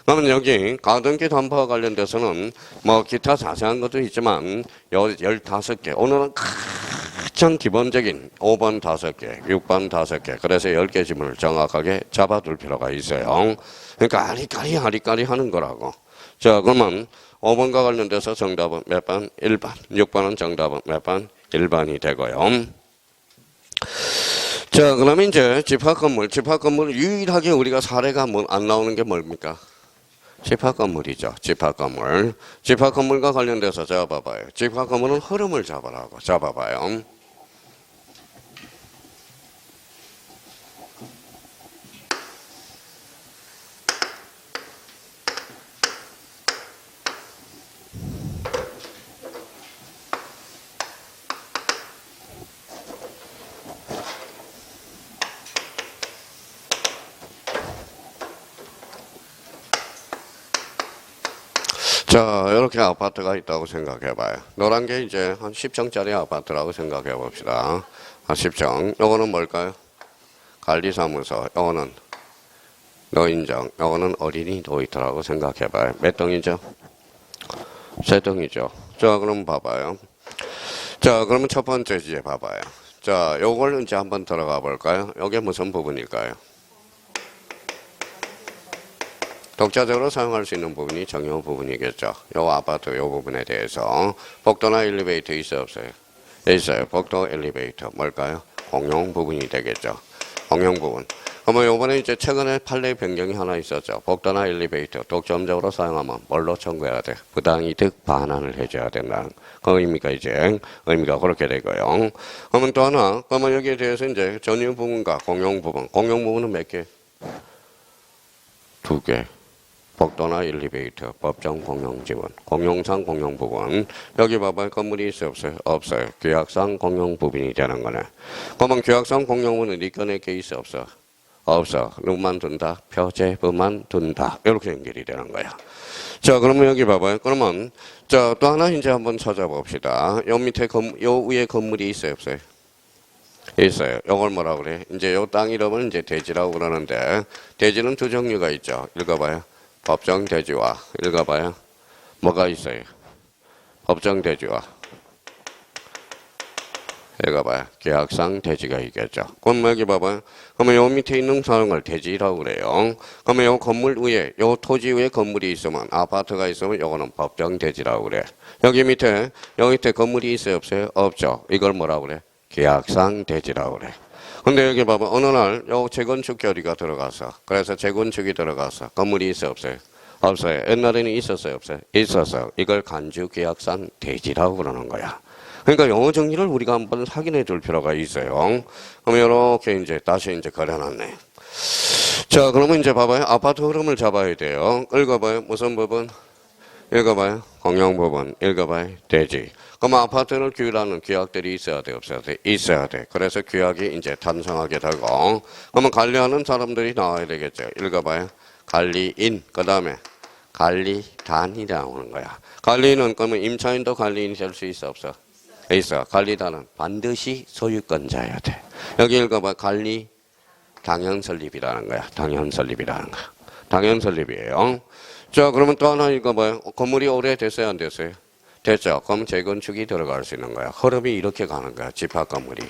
그러면 여기 가등기 담보와 관련돼서는 뭐 기타 자세한 것도 있지만 15개. 오늘은 가장 기본적인 5번 5개, 6번 5개. 그래서 10개 지문을 정확하게 잡아둘 필요가 있어요. 그러니까 아리까리 하는 거라고. 자, 그러면 5번과 관련돼서 정답은 몇 번? 1번. 6번은 정답은 몇 번? 1번이 되고요. 자, 그러면 이제 집합건물 유일하게 우리가 사례가 안 나오는 게 뭡니까? 집합건물이죠. 집합건물과 관련돼서 잡아봐요. 집합건물은 흐름을 잡아봐요. 자, 이렇게 아파트가 있다고 생각해봐요. 노란 게 이제 한 10층짜리 아파트라고 생각해봅시다. 10층. 요거는 뭘까요? 관리사무소. 요거는 노인정. 요거는 어린이 놀이터라고 생각해봐요. 몇 동이죠? 3동이죠. 자, 그럼 봐봐요. 자, 그러면 첫 번째 이제 봐봐요. 자, 요걸 이제 한번 들어가 볼까요? 요게 무슨 부분일까요? 독자적으로 사용할 수 있는 부분이 정형 부분이겠죠. 요 아파트 요 부분에 대해서 복도나 엘리베이터 있어요, 없어요? 있어요. 복도 엘리베이터 뭘까요? 공용 부분이 되겠죠. 공용 부분. 그러면 요번에 이제 최근에 판례 변경이 하나 있었죠. 복도나 엘리베이터 독점적으로 사용하면 뭘로 청구해야 돼? 부당이득 반환을 해줘야 된다는 그 의미가 의미가 그렇게 되고요. 그러면 또 하나, 그러면 여기에 대해서 이제 전유 부분과 공용 부분은 몇 개? 2개. 복도나 엘리베이터, 법정 공용 지분, 공용상 공용 부분. 여기 봐봐요. 건물이 있어요, 없어요? 없어요. 규약상 공용 부분이 되는 거네. 그러면 규약상 공용 부분은 이건에 게 있어, 없어? 없어. 누구만 둔다? 표제부만 둔다. 이렇게 연결이 되는 거야. 자, 그러면 여기 봐봐요. 그러면 자, 또 하나 이제 한번 찾아봅시다. 요 밑에 요 위에 건물이 있어요, 없어요? 있어요. 요걸 뭐라 그래? 이제 요 땅 이름을 이제 대지라고 그러는데 대지는 두 종류가 있죠. 읽어봐요. 법정 대지와 읽어봐요. 뭐가 있어요? 법정 대지와 읽어봐요. 계약상 대지가 있겠죠. 그럼 여기 봐봐요. 그러면 요 밑에 있는 사람을 대지라고 그래요. 그러면 요 건물 위에, 요 토지 위에 건물이 있으면, 아파트가 있으면 요거는 법정 대지라고 그래. 여기 밑에 건물이 있어요, 없어요? 없죠. 이걸 뭐라고 그래? 계약상 대지라고 그래. 근데 여기 봐봐. 어느 날 요 재건축 결의가 들어가서, 그래서 재건축이 들어가서 건물이 있어요, 없어요? 없어요. 옛날에는 있었어요, 없어요? 있었어요. 이걸 간주 계약상 대지라고 그러는 거야. 그러니까 용어 정리를 우리가 한번 확인해 줄 필요가 있어요. 그럼 이렇게 이제 다시 이제 그려놨네. 자, 그러면 이제 봐봐요. 아파트 흐름을 잡아야 돼요. 읽어봐요. 무슨 부분? 읽어봐요. 공용 부분. 읽어봐요. 대지. 그럼 아파트를 규율하는 규약들이 있어야 돼, 없어야 돼? 있어야 돼. 그래서 규약이 이제 탄생하게 되고, 그러면 관리하는 사람들이 나와야 되겠죠. 읽어봐요. 관리인, 그 다음에 관리단이 나오는 거야. 관리는 그러면 임차인도 관리인이 될 수 있어 없어? 있어. 관리단은 반드시 소유권자여야 돼. 여기 읽어봐. 관리 당연 설립이라는 거야. 당연 설립이라는 거야. 당연 설립이에요. 자, 그러면 또 하나 읽어봐요. 건물이 오래됐어요, 안 됐어요? 됐죠. 그럼 재건축이 들어갈 수 있는 거야. 흐름이 이렇게 가는 거야. 집합 건물이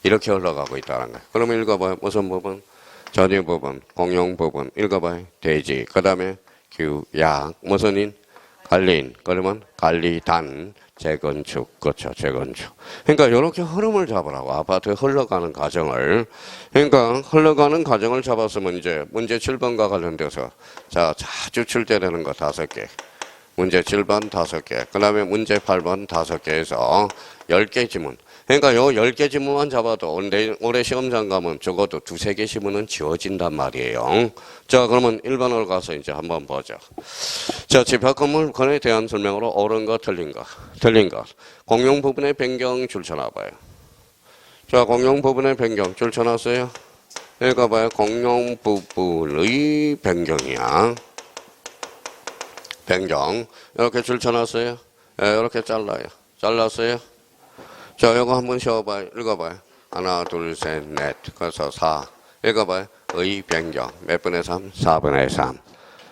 이렇게 흘러가고 있다는 거야. 그러면 읽어봐요. 무슨 부분? 전유 부분, 공용 부분. 읽어봐요. 대지. 그 다음에 규약. 무슨 인? 관리인. 그러면 관리단. 재건축. 그렇죠. 재건축. 그러니까 이렇게 흐름을 잡으라고. 아파트 흘러가는 과정을. 그러니까 흘러가는 과정을 잡았으면 이제 문제 7번과 관련돼서 자, 자주 출제되는 거 5개. 문제 7번 5개. 그 다음에 문제 8번 5개에서 10개 지문. 그러니까 요 10개 지문만 잡아도 올해 시험장 가면 적어도 2-3개 지문은 지워진단 말이에요. 자, 그러면 1번으로 가서 이제 한번 보죠. 자, 집합건물권에 대한 설명으로 옳은 거, 틀린 거. 틀린 거. 공용 부분의 변경 줄 쳐놔봐요. 자, 공용 부분의 변경 줄 쳐놨어요. 읽어봐요. 공용 부분의 변경이야. 변경. 이렇게 줄 쳐놨어요. 네, 이렇게 잘라요. 잘랐어요. 자, 이거 한번 쉬어봐요. 읽어봐요. 하나, 둘, 셋, 넷. 그래서 4. 읽어봐요. 의 변경. 몇 분의 3? 4분의 3.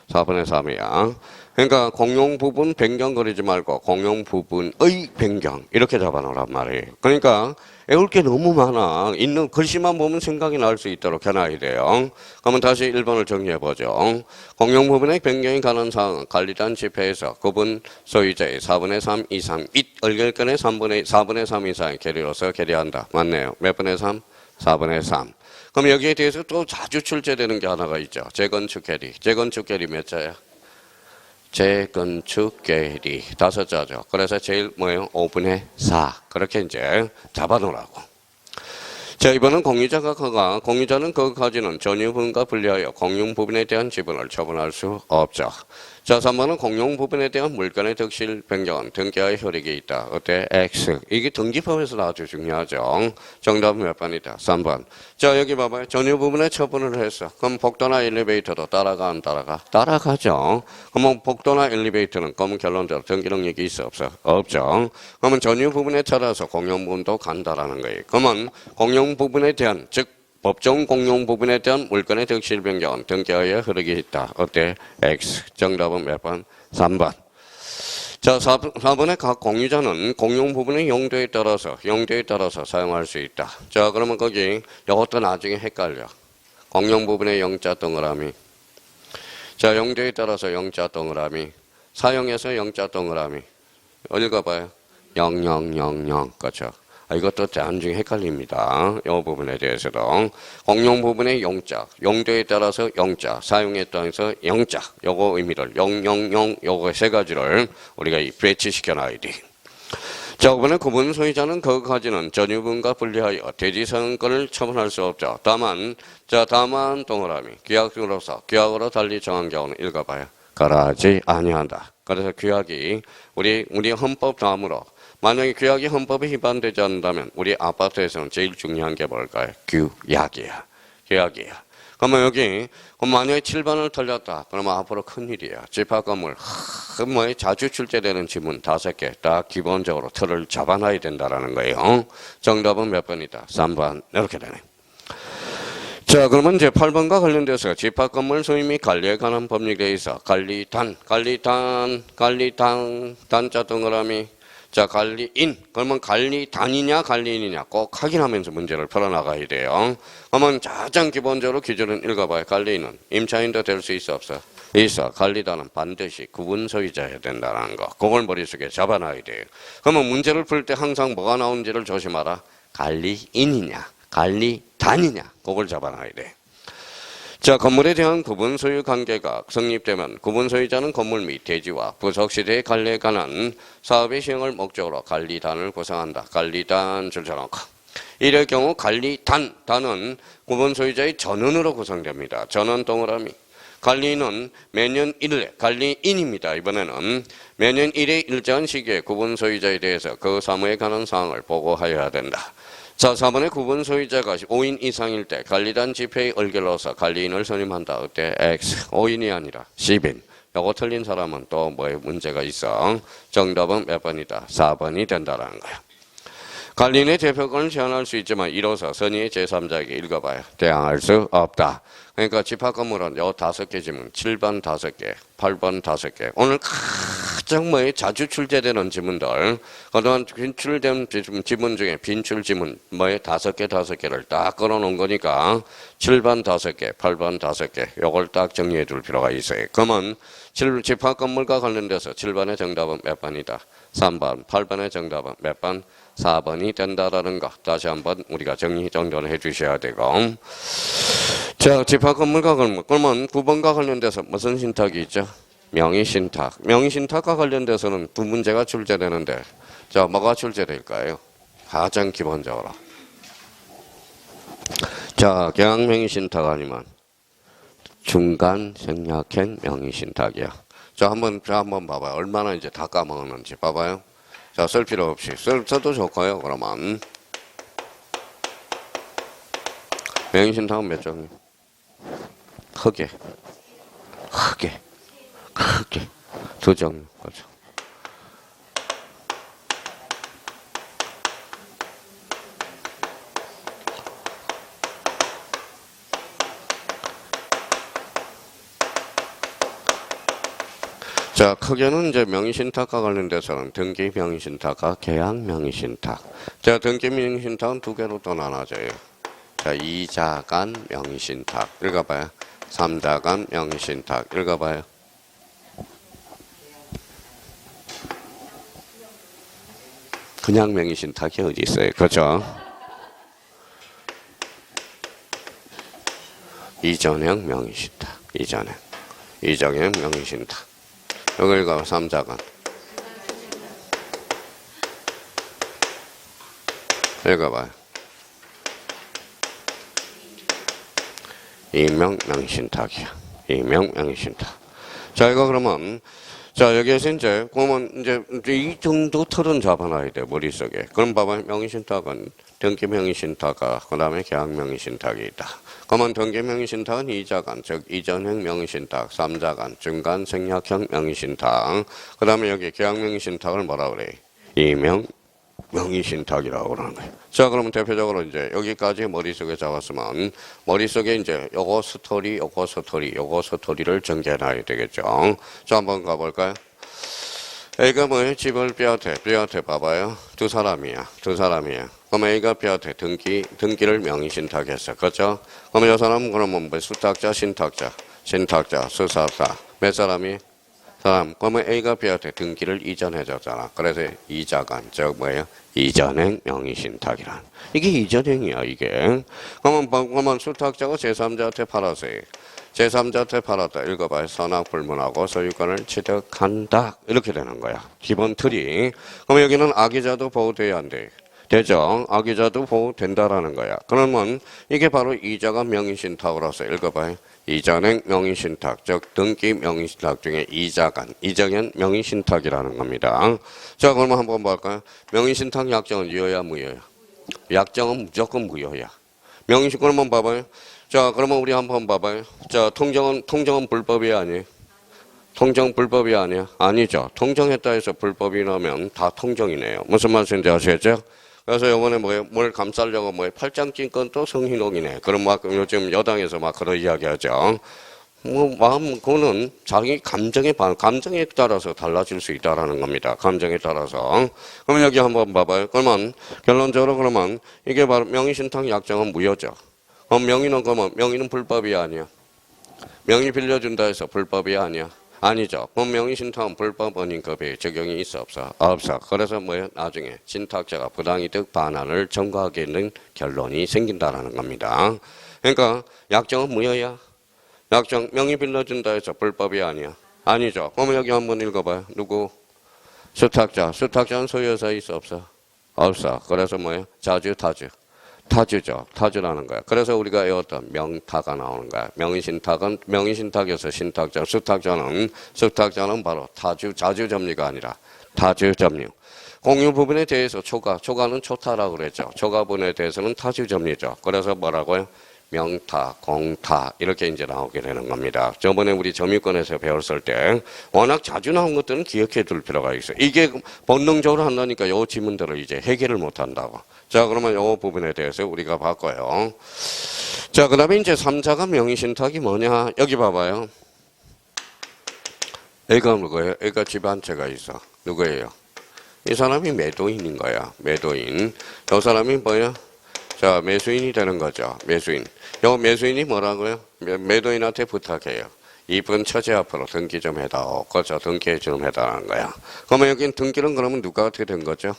4분의 3이야. 그러니까 공용 부분 변경 그리지 말고 공용 부분의 변경. 이렇게 잡아놓으란 말이에요. 그러니까 외울 게 너무 많아. 있는 글씨만 보면 생각이 날 수 있도록 해놔야 돼요. 그러면 다시 1번을 정리해보죠. 공용 부분의 변경이 가는 사항은 관리단 집회에서 구분 소유자의 4분의 3 이상 및 의결권의 4분의 3 이상의 계리로서 계리한다. 맞네요. 몇 분의 3? 4분의 3. 그럼 여기에 대해서 또 자주 출제되는 게 하나가 있죠. 재건축 계리. 재건축 계리 몇 자야? 재건축 계리 5자죠. 그래서 제일 뭐예요? 5분의 4. 그렇게 이제 잡아놓으라고. 자, 이번은 공유자는 그 가지는 전유 부분과 분리하여 공용 부분에 대한 지분을 처분할 수 없죠. 자, 3번은 공용 부분에 대한 물건의 득실 변경은 등기와의 효력이 있다. 어때? X. 이게 등기법에서 아주 중요하죠. 정답은 몇 번이다? 3번. 자, 여기 봐봐요. 전유 부분에 처분을 했어. 그럼 복도나 엘리베이터도 따라가 안 따라가? 따라가죠. 그러면 복도나 엘리베이터는 그러면 결론적으로 등기 능력이 있어 없어? 없죠. 그러면 전유 부분에 따라서 공용 부분도 간다라는 거예요. 그러면 공용 부분에 대한 즉 법정 공용 부분에 대한 물건의 득실 변경은 등기하에 흐르게 있다. 어때? X. 정답은 몇 번? 3번. 자, 4번의 각 공유자는 공용 부분의 용도에 따라서 사용할 수 있다. 자, 그러면 거기 이것도 나중에 헷갈려. 공용 부분의 영자 동그라미. 자, 용도에 따라서 영자 동그라미. 사용해서 영자 동그라미. 읽어봐요. 0000. 그렇죠. 이것도 나중에 헷갈립니다. 이 부분에 대해서도. 공용 부분의 용자, 용도에 따라서 영자, 사용에 따라서 영자, 요거 의미를 000 요거 3가지를 우리가 배치시켜 놔야 돼. 자, 이번에 구분 소유자는 그 가지는 전유분과 분리하여 대지상권을 처분할 수 없죠. 다만 동그라미, 규약으로 달리 정한 경우는 읽어봐요. 그러지 아니한다. 그래서 규약이 우리 헌법 다음으로 만약에 규약이 헌법에 위반되지 않는다면 우리 아파트에서는 제일 중요한 게 뭘까요? 규약이야. 그러면 여기 만약에 7번을 틀렸다. 그러면 앞으로 큰일이야. 집합건물 자주 출제되는 지문 5개 다 기본적으로 틀을 잡아놔야 된다라는 거예요. 정답은 몇 번이다? 3번. 이렇게 되네. 자, 그러면 이제 8번과 관련돼서 집합건물 소유 및 관리에 관한 법률에 대해서 관리단, 단자 동그라미. 자, 관리인. 그러면 관리단이냐 관리인이냐 꼭 확인하면서 문제를 풀어나가야 돼요. 그러면 가장 기본적으로 기준은 읽어봐요. 관리인은 임차인도 될 수 있어 없어? 있어. 관리단은 반드시 구분 소유자여야 된다는 거. 그걸 머릿속에 잡아놔야 돼요. 그러면 문제를 풀 때 항상 뭐가 나오는지를 조심하라. 관리인이냐 관리단이냐 그걸 잡아놔야 돼. 자, 건물에 대한 구분 소유 관계가 성립되면 구분 소유자는 건물 및 대지와 부속 시대의 관리에 관한 사업의 시행을 목적으로 관리단을 구성한다. 관리단 줄쳐놓고. 이럴 경우 단은 구분 소유자의 전원으로 구성됩니다. 전원 동그라미. 관리인은 매년 1회, 관리인입니다. 이번에는 매년 1회 일정한 시기에 구분 소유자에 대해서 그 사무에 관한 사항을 보고하여야 된다. 자, 4번의 구분 소유자가 5인 이상일 때 관리단 집회의 의결로서 관리인을 선임한다. 어때? X. 5인이 아니라 10인. 요거 틀린 사람은 또 뭐에 문제가 있어. 정답은 몇 번이다? 4번이 된다라는 거야. 관리인의 대표권을 제한할 수 있지만 이로써 선의의 제3자에게 읽어봐요. 대항할 수 없다. 그러니까 집합 건물은 요 5개 지문, 7번 5개, 8번 5개. 오늘 가장 뭐에 자주 출제되는 지문들, 그동안 빈출된 지문 중에 빈출 지문 뭐에 5개를 딱 걸어놓은 거니까 7번 5개, 8번 5개. 요걸 딱 정리해 둘 필요가 있어요. 그러면 집합 건물과 관련돼서 7번의 정답은 몇 번이다? 3번. 8번의 정답은 몇 번? 4번이 된다라는 거 다시 한번 우리가 정리정돈을 해주셔야 되고, 자, 집합 건물과 관련, 그러면 9번과 관련돼서 무슨 신탁이 있죠? 명의신탁. 명의신탁과 관련돼서는 두 문제가 출제되는데, 자, 뭐가 출제될까요? 가장 기본적으로. 자, 계약명의신탁 아니면 중간 생략행 명의신탁이야. 자, 한번 봐봐요. 얼마나 이제 다 까먹었는지 봐봐요. 자, 쓸 필요 없이 써도 좋고요. 그러면 명의신탁은 몇 종류? 크게 2종류. 그렇죠. 자, 크게는 이제 명의신탁과 관련돼서는 등기 명의신탁과 계약 명의신탁. 자, 등기 명의신탁은 두 개로 또 나눠져요. 자, 2자간 명의신탁. 읽어봐요. 3자간 명의신탁. 읽어봐요. 그냥 명의신탁이 어디 있어요? 그렇죠? 이전형 명의신탁. 이전형 명의신탁. 여기 읽어. 3자간. 읽어봐요. 이명명의신탁이야. 이명명의신탁. 자, 이거 그러면, 자, 여기에서 이제, 그러면 이제 이 정도 틀은 잡아놔야 돼, 머릿속에. 그럼 봐봐요. 명의신탁은 등기명의신탁과 그 다음에 계약명의신탁이 있다. 그러면 등기명의신탁은 2자간, 즉 이전형 명의신탁, 3자간, 중간 생략형 명의신탁. 그 다음에 여기 계약명의신탁을 뭐라 그래? 명의신탁이라고 그러는 거예요. 자, 그러면 대표적으로 이제 여기까지 머릿속에 잡았으면 머릿속에 이제 요거 스토리를 전개해놔야 되겠죠. 자, 한번 가볼까요? A가 뭐예요? 집을 B한테 봐봐요. 두 사람이야. 그럼 A가 B한테 등기를 명의신탁했어. 그렇죠? 그럼 이 사람은 그러면 뭐 수탁자, 신탁자, 수사사. 몇 사람이? 그러면 A가 B한테 등기를 이전해줬잖아. 그래서 이자간, 즉 뭐예요? 이전행 명의신탁이란. 이게 이전행이야, 이게. 그러면 수탁자가 제3자한테 팔았어요. 제3자한테 팔았다. 읽어봐요. 선악불문하고 소유권을 취득한다. 이렇게 되는 거야. 기본 틀이. 그럼 여기는 악의자도 보호돼야 안 돼. 되죠? 악의자도 보호된다라는 거야. 그러면 이게 바로 이자간 명의신탁으로서 읽어봐요. 이전행 명의신탁, 즉 등기 명의신탁 중에 이자간, 이전행 명의신탁이라는 겁니다. 자, 그러면 한번 볼까요? 명의신탁 약정은 유효야, 무효야? 약정은 무조건 무효야. 명의신탁 그러면 봐봐요. 자, 그러면 우리 한번 봐봐요. 자, 통정은 불법이야, 아니에요? 통정 불법이 아니야? 아니죠. 통정했다 해서 불법이 나면 다 통정이네요. 무슨 말씀인지 아시겠죠? 그래서 이번에 뭘 감싸려고 팔짱 낀 건 또 성희롱이네. 그럼 막 요즘 여당에서 막 그런 이야기 하죠. 그거는 자기 감정에 따라서 달라질 수 있다라는 겁니다. 감정에 따라서. 그러면 여기 한번 봐봐요. 그러면 결론적으로 그러면 이게 바로 명의신탁 약정은 무효죠. 그럼 명의는 불법이 아니야. 명의 빌려준다 해서 불법이 아니야. 아니죠. 그럼 명의신탁은 불법 원인급에 적용이 있어 없어? 없어. 그래서 나중에 신탁자가 부당이득 반환을 청구하게 되는 결론이 생긴다라는 겁니다. 그러니까 약정은 무효야. 약정 명의 빌려준다 해서 불법이 아니야. 아니죠. 그럼 여기 한번 읽어봐요. 누구? 수탁자는 소유사 있어 없어? 없어. 그래서 자주 타주죠. 타주라는 거야. 그래서 우리가 이 어떤 명타가 나오는 거야. 명의신탁에서 신탁자, 수탁자는 바로 자주점유가 아니라 타주점유. 공유 부분에 대해서 초과는 초타라고 그랬죠. 초과분에 대해서는 타주점유죠. 그래서 뭐라고요? 명타, 공타 이렇게 이제 나오게 되는 겁니다. 저번에 우리 점유권에서 배웠을 때 워낙 자주 나온 것들은 기억해 둘 필요가 있어요. 이게 본능적으로 한다니까 요 지문들을 이제 해결을 못 한다고. 자, 그러면 요 부분에 대해서 우리가 봤고요. 자, 그 다음에 이제 3자가 명의신탁이 뭐냐. 여기 봐봐요. 애가 누구예요? 애가 집 한 채가 있어. 누구예요? 이 사람이 매도인인 거야. 매도인. 이 사람이 뭐야? 자, 매수인이 되는 거죠. 매수인. 요 매수인이 뭐라고요? 매도인한테 부탁해요. 이번 처제 앞으로 등기 좀 해다오. 그죠? 등기 좀 해달라는 거야. 그러면 여긴 등기는 그러면 누가 어떻게 된 거죠?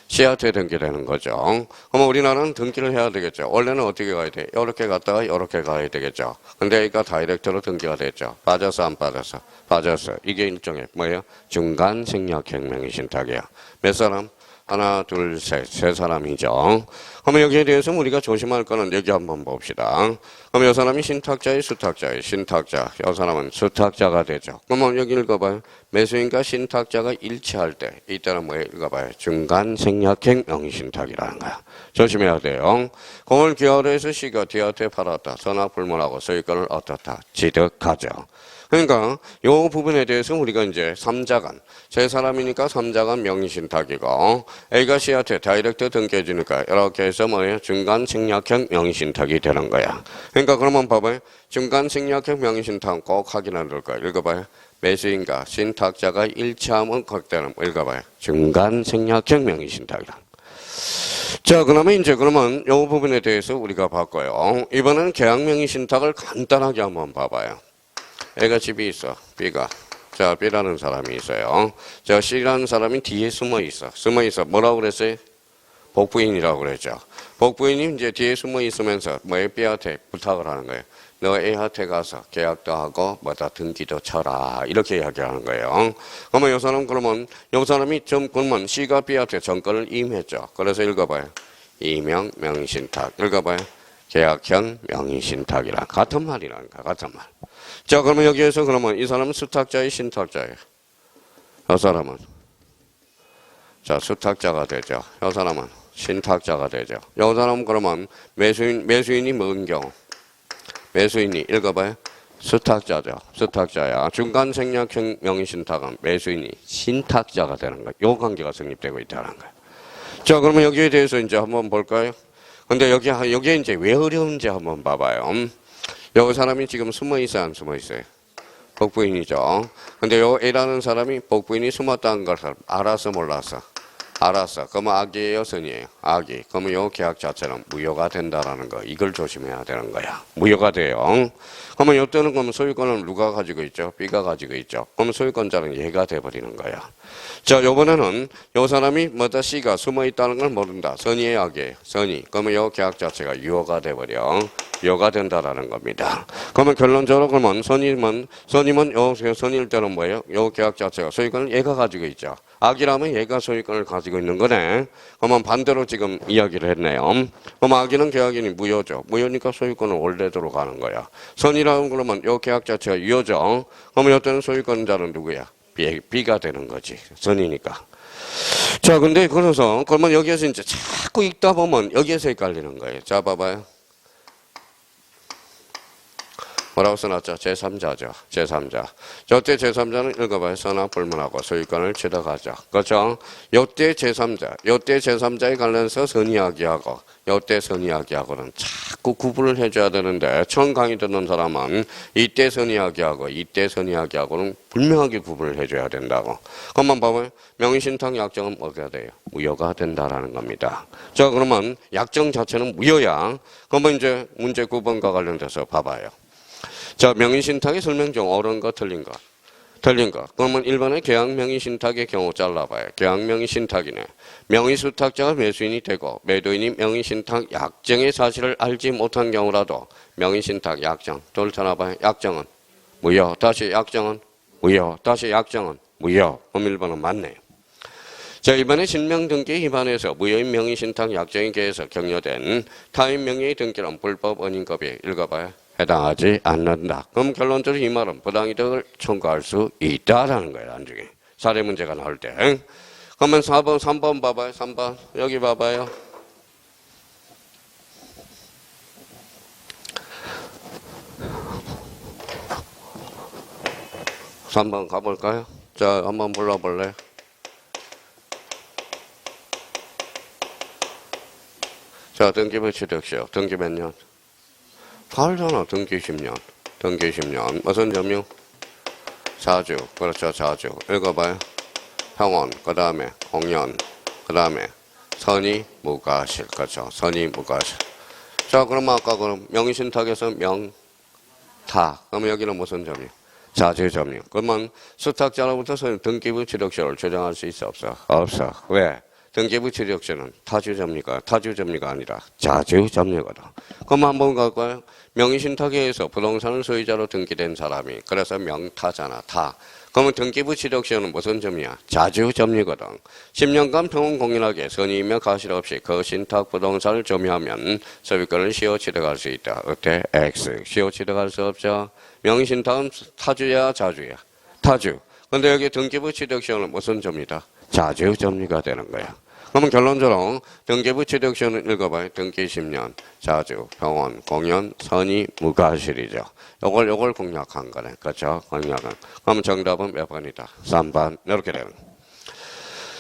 시한테 등기되는 거죠. 그러면 우리나라는 등기를 해야 되겠죠. 원래는 어떻게 가야 돼? 이렇게 갔다가 이렇게 가야 되겠죠. 근데 이거 다이렉트로 등기가 됐죠. 빠져서 안 빠져서? 빠졌어. 이게 일종의 뭐예요? 중간 생략혁명의 신탁이야. 몇 사람? 하나, 둘, 셋. 세 사람이죠. 그러면 여기에 대해서 우리가 조심할 거는 여기 한번 봅시다. 그럼 이 사람이 신탁자의 수탁자의 신탁자. 이 사람은 수탁자가 되죠. 그러면 여기 읽어봐요. 매수인과 신탁자가 일치할 때 이때는 뭐예요? 읽어봐요. 중간 생략행 명의신탁이라는 거야. 조심해야 돼요. 공을 기하로 해서 C가 D한테 팔았다. 선악 불문하고 소유권을 얻었다. 취득하죠. 그러니까 요 부분에 대해서 우리가 이제 3자간 제 사람이니까 3자간 명의신탁이고 A가 C한테 다이렉트 등기해주니까 이렇게 해서 뭐예요? 중간 생략형 명의신탁이 되는 거야. 그러니까 그러면 봐봐요. 중간 생략형 명의신탁 꼭 확인해 둘 거야. 읽어봐요. 매수인과 신탁자가 일치하면 그때는 읽어봐요. 중간 생략형 명의신탁이다. 자, 그러면 이제 그러면 요 부분에 대해서 우리가 봤고요. 이번에는 계약명의신탁을 간단하게 한번 봐봐요. A가 집이 있어. B가. 자, B라는 사람이 있어요. 자, C라는 사람이 뒤에 숨어 있어. 숨어 있어. 뭐라고 그랬어요? 복부인이라고 그랬죠. 복부인이 이제 뒤에 숨어 있으면서 뭐에 B한테 부탁을 하는 거예요. 너 A한테 가서 계약도 하고 뭐다 등기도 쳐라. 이렇게 이야기하는 거예요. 그러면 이 사람 그러면 이 사람이 그러면 C가 B한테 정권을 임했죠. 그래서 읽어봐요. 이명 명의신탁. 읽어봐요. 계약형 명의신탁이랑 같은 말이라니까. 같은 말. 자, 그러면 여기에서 그러면 이 사람은 수탁자의 신탁자예요. 이 사람은 자, 수탁자가 되죠. 이 사람은 신탁자가 되죠. 이 사람은 그러면 매수인이 뭔 경우? 매수인이 읽어봐요. 수탁자죠. 수탁자야. 중간 생략형 명의신탁은 매수인이 신탁자가 되는 거예요. 요 관계가 성립되고 있다는 거예요. 자, 그러면 여기에 대해서 이제 한번 볼까요? 근데 여기에 이제 왜 어려운지 한번 봐봐요. 요 사람이 지금 숨어 있어요, 안 숨어 있어요? 복부인이죠. 근데 요 A라는 사람이 복부인이 숨었다는 것을 알아서 몰랐어? 알았어. 그러면 악이에요, 선이에요? 악이. 그러면 요 계약 자체는 무효가 된다라는 거. 이걸 조심해야 되는 거야. 무효가 돼요. 그러면 요때는 그러면 소유권을 누가 가지고 있죠? B가 가지고 있죠. 그러면 소유권자는 얘가 돼버리는 거야. 자, 요번에는 요 사람이 뭐다 C가 숨어 있다는 걸 모른다. 선이에요, 악이에요? 선이. 그러면 요 계약 자체가 유효가 돼버려. 유효가 된다라는 겁니다. 그러면 결론적으로 그러면 선임은 요 선일 때는 뭐예요? 요 계약 자체가 소유권을 얘가 가지고 있죠. 악이라면 얘가 소유권을 가지고 있는 거네. 그러면 반대로 지금 이야기를 했네요. 그럼 악이는 계약인이 무효죠. 무효니까 소유권은 원래대로 가는 거야. 선이라는 그러면 요 계약 자체가 유효죠. 그러면 이때는 소유권자는 누구야? B가 되는 거지. 선이니까. 자, 근데 그래서 그러면 여기에서 이제 자꾸 읽다 보면 여기에서 헷갈리는 거예요. 자, 봐봐요. 뭐라고 써놨죠? 제3자죠. 제3자. 저때 제3자는 읽어봐요. 선악 불문하고 소유권을 취득하죠. 그렇죠? 요때 제3자에 관련해서 선이야기하고 요때 선이야기하고는 자꾸 구분을 해줘야 되는데 처음 강의 듣는 사람은 이때 선이야기하고 이때 선이야기하고는 분명하게 구분을 해줘야 된다고. 그것만 봐봐요. 명의신탁 약정은 뭐가 돼요? 무효가 된다라는 겁니다. 자, 그러면 약정 자체는 무효야. 그러면 이제 문제 9번과 관련돼서 봐봐요. 자, 명의신탁의 설명 중 옳은 거 틀린 거. 틀린 거. 그러면 1번에 계약명의신탁의 경우 잘라봐요. 계약명의신탁이네. 명의수탁자가 매수인이 되고 매도인이 명의신탁 약정의 사실을 알지 못한 경우라도 명의신탁 약정. 둘 쳐놔봐요. 약정은 무효. 다시 약정은 무효. 다시 약정은 무효. 그럼 1번은 맞네요. 자, 이번에 신명등기 위반해서 무효인 명의신탁 약정에 대해서 격려된 타인 명의의 등기는 불법 언인급에 읽어봐요. 해당하지 않는다. 그럼 결론적으로 이 말은 부당이득을 청구할 수 있다라는 거예요. 나중에 사례 문제가 나올 때. 그러면 4번, 3번 봐봐요. 3번 여기 봐봐요. 3번 가볼까요? 자, 한번 불러볼래요? 자, 등기부 취득시효. 등기 몇 년? 알잖아. 등기 10년. 등기 10년. 무슨 점유? 자주. 그렇죠. 자주. 읽어봐요. 형원. 그 다음에 공연. 그 다음에 선의 무과실. 그렇죠. 선의 무과실. 자, 그럼 아까 그럼 명의신탁에서 명탁. 그럼 여기는 무슨 점유? 자주 점유. 그러면 수탁자로부터 등기부 취득시효를 주장할 수 있어? 없어? 없어. 왜? 등기부 취득시효는 타주점유가 아니라 자주점유거든. 그럼 한번 갈까요? 명의신탁에 의해서 부동산을 소유자로 등기된 사람이 그래서 명타잖아. 타. 그러면 등기부 취득시효는 무슨 점유야? 자주점유거든. 10년간 평온공인하게 선의이며 가실 없이 그 신탁 부동산을 점유하면 소유권을 시효 취득할 수 있다. 어때? X. 시효 취득할 수 없죠. 명의신탁은 타주야 자주야? 타주. 근데 여기 등기부 취득시효는 무슨 점유다? 자주점유가 되는 거야. 그러면 결론적으로 등기부 취득시효는 읽어봐요. 등기 10년, 자주, 병원, 공연, 선의, 무과실이죠. 요걸 공략한 거네. 그렇죠? 공략은. 그럼 정답은 몇 번이다? 3번. 이렇게 되는 거예요.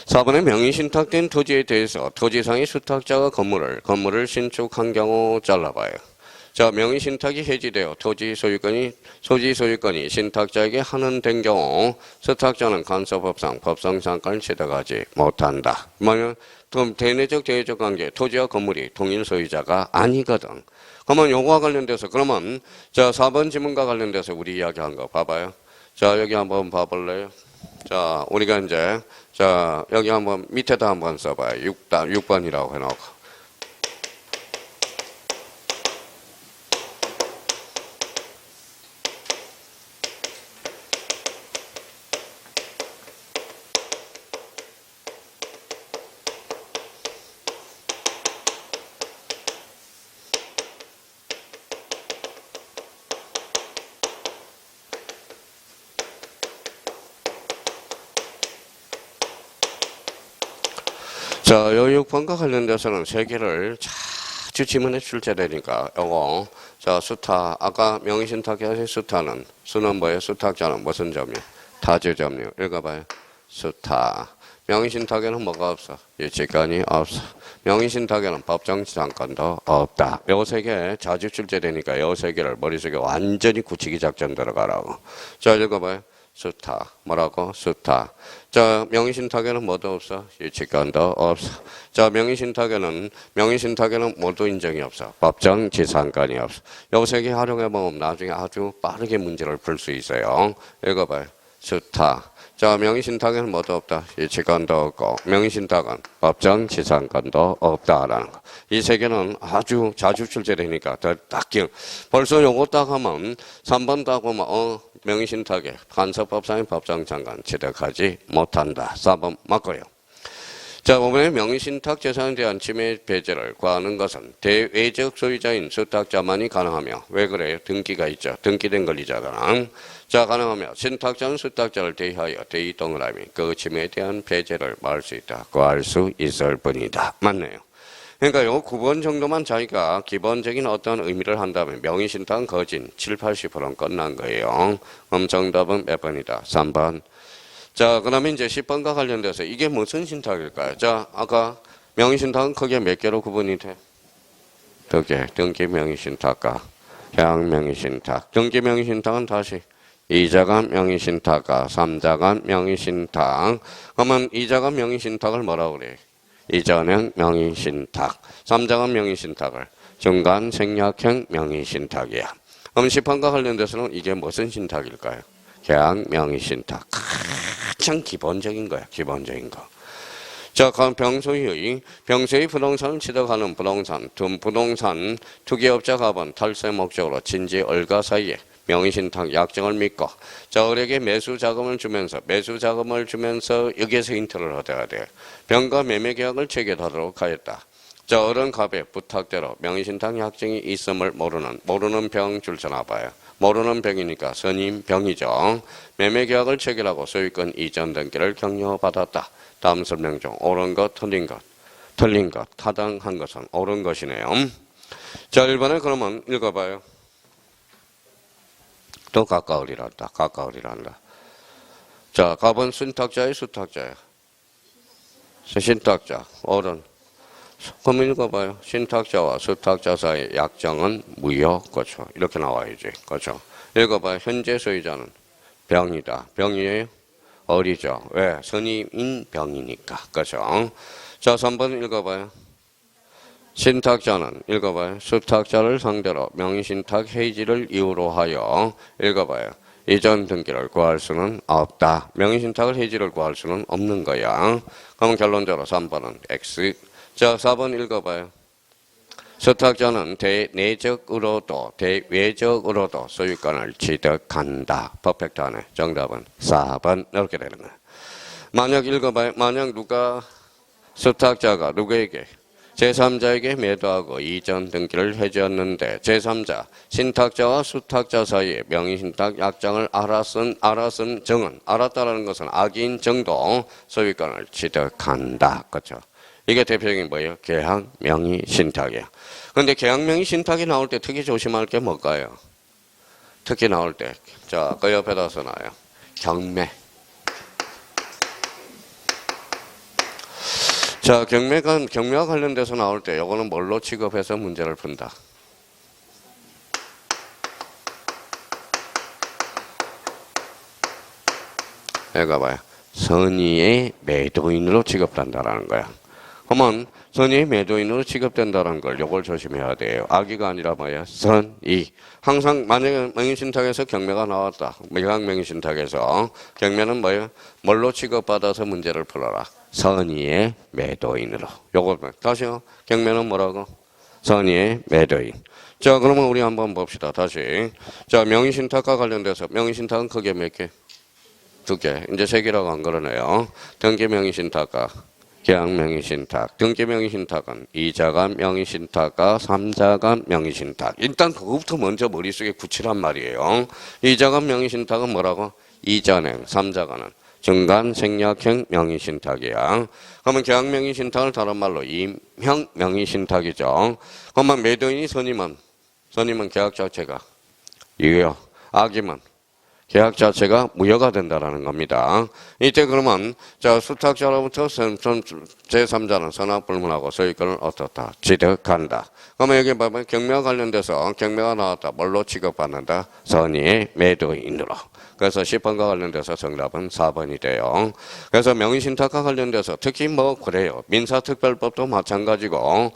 4번에 명의신탁된 토지에 대해서 토지상의 수탁자가 건물을 신축한 경우 잘라봐요. 자, 명의신탁이 해지되어 토지 소유권이 신탁자에게 환원된 경우 수탁자는 간섭법상 법정상권을 취득하지 못한다. 뭐냐? 대내적 대외적 관계 토지와 건물이 동일 소유자가 아니거든. 그러면 요거와 관련돼서 그러면 자 4번 지문과 관련돼서 우리 이야기한 거 봐봐요. 자 여기 한번 봐볼래요? 자 우리가 이제 자 여기 한번 밑에다 한번 써봐요. 6번이라고 해놓고. 자, 요 6번과 관련돼서는 세 개를 자주 지문에 출제되니까 요거 자 수타 아까 명의신탁의 수타는 수는 뭐예요? 수탁자는 무슨 점유? 타주점유. 읽어봐요. 수타. 명의신탁에는 뭐가 없어? 유치권이 없어. 명의신탁에는 법정지상권도 없다. 요 세 개 자주 출제되니까 요 세 개를 머릿속에 완전히 굳히기 작전 들어가라고. 자 읽어봐요. 수타. 뭐라고? 수타. 자, 명의신탁에는 뭐도 없어? 유치권도 없어. 자, 명의신탁에는 뭐도 인정이 없어. 법정지상권이 없어. 요 세 개 활용해보면 나중에 아주 빠르게 문제를 풀 수 있어요. 읽어봐요. 수타. 자, 명의신탁에는 뭐도 없다. 유치권도 없고, 명의신탁은 법정지상권도 없다라는 거. 이 세 개는 아주 자주 출제되니까 딱 벌써 요거 딱 하면 3번 딱 하면 명의신탁에 간섭법상의 법정장관 취득하지 못한다. 4번 맞고요. 자, 이번에 명의신탁 재산에 대한 침해 배제를 구하는 것은 대외적 소유자인 수탁자만이 가능하며 왜 그래요? 등기가 있죠. 등기된 권리자잖아. 자, 가능하며 신탁자는 수탁자를 대하여 대의 동일함이 그 침해에 대한 배제를 막을 수 있다. 구할 수 있을 뿐이다. 맞네요. 그러니까 요 9번 정도만 자기가 기본적인 어떤 의미를 한다면 명의신탁은 거진 70~80%는 끝난 거예요. 그럼 정답은 몇 번이다? 3번. 자, 그 다음에 이제 10번과 관련돼서 이게 무슨 신탁일까요? 자, 아까 명의신탁은 크게 몇 개로 구분이 돼? 2개. 등기 명의신탁과 계약 명의신탁. 등기 명의신탁은 다시 2자간 명의신탁과 3자간 명의신탁. 그러면 2자간 명의신탁을 뭐라고 그래? 이전형 명의신탁. 3자간 명의신탁을 중간 생략형 명의신탁이야. 그럼 10번과 관련돼서는 이게 무슨 신탁일까요? 계약 명의신탁. 가장 기본적인 거야. 기본적인 거. 자, 그럼 병소의 부동산을 취득하는 부동산 투기업자 갑은 탈세 목적으로 진지 을가 사이에 명의신탁 약정을 믿고 자, 을에게 매수 자금을 주면서 여기에서 힌트를 얻어야 돼. 병과 매매 계약을 체결하도록 하였다. 자, 을은 갑의 부탁대로 명의신탁 약정이 있음을 모르는 병 줄쳐놔봐요. 모르는 병이니까 선임 병이죠. 매매 계약을 체결하고 소유권 이전 등기를 격려받았다. 다음 설명 중 옳은 것, 틀린 것, 타당한 것은 옳은 것이네요. 자, 1번에 그러면 읽어봐요. 또 가까우리란다. 자, 갑은 신탁자예요, 수탁자예요? 신탁자. 어른. 그럼 읽어봐요. 신탁자와 수탁자 사이의 약정은 무효. 그렇죠. 이렇게 나와야지. 그렇죠. 읽어봐요. 현재 소유자는 병이다. 병이에요? 어리죠. 왜? 선임인 병이니까. 그렇죠. 자, 3번 읽어봐요. 신탁자는 읽어봐요. 수탁자를 상대로 명의신탁 해지를 이유로 하여 읽어봐요. 이전 등기를 구할 수는 없다. 명의신탁을 해지를 구할 수는 없는 거야. 그럼 결론적으로 3번은 X. 자, 4번 읽어봐요. 수탁자는 대내적으로도 대외적으로도 소유권을 취득한다. 퍼펙트하네. 정답은 4번. 이렇게 되는 거야. 만약 읽어봐요. 만약 누가 수탁자가 누구에게 제3자에게 매도하고 이전 등기를 해주었는데 제3자 신탁자와 수탁자 사이에 명의신탁 약정을 알았은 정은 알았다라는 것은 악인 정도 소유권을 취득한다. 그렇죠? 이게 대표적인 뭐예요? 계약 명의신탁이에요. 그런데 계약 명의신탁이 나올 때 특히 조심할 게 뭘까요? 특히 나올 때, 자, 그 옆에다 써놔요. 경매. 자, 경매와 관련돼서 나올 때 요거는 뭘로 취급해서 문제를 푼다? 여기 봐요. 선의의 매도인으로 취급한다라는 거야. 그러면 선의의 매도인으로 취급된다는 걸 요걸 조심해야 돼요. 악의가 아니라 뭐야? 선의. 항상 만약에 명의신탁에서 경매가 나왔다. 계약 명의신탁에서 경매는 뭐예요? 뭘로 취급받아서 문제를 풀어라. 선의의 매도인으로. 요거 다시요. 경매는 뭐라고? 선의의 매도인. 자, 그러면 우리 한번 봅시다. 다시. 자, 명의신탁과 관련돼서 명의신탁은 크게 몇 개? 2개. 이제 3개라고 안 그러네요. 등기 명의신탁과 계약 명의신탁. 등기 명의신탁은 2자간 명의신탁과 3자간 명의신탁. 일단 그거부터 먼저 머릿속에 굳히란 말이에요. 2자간 명의신탁은 뭐라고? 이전행. 3자간은 중간 생략형 명의신탁이야. 그러면 계약 명의신탁을 다른 말로 임형 명의신탁이죠. 그러면 매도인이 선임은 계약 자체가 유효. 악임은 계약 자체가 무효가 된다라는 겁니다. 이때 그러면 자, 수탁자로부터 제3자는 선악불문하고 소유권을 어떻다? 취득한다. 그러면 여기 보면 경매와 관련돼서 경매가 나왔다. 뭘로 취급받는다? 선의의 매도인으로. 그래서 10번과 관련돼서 정답은 4번이 돼요. 그래서 명의신탁과 관련돼서 특히 뭐 그래요. 민사특별법도 마찬가지고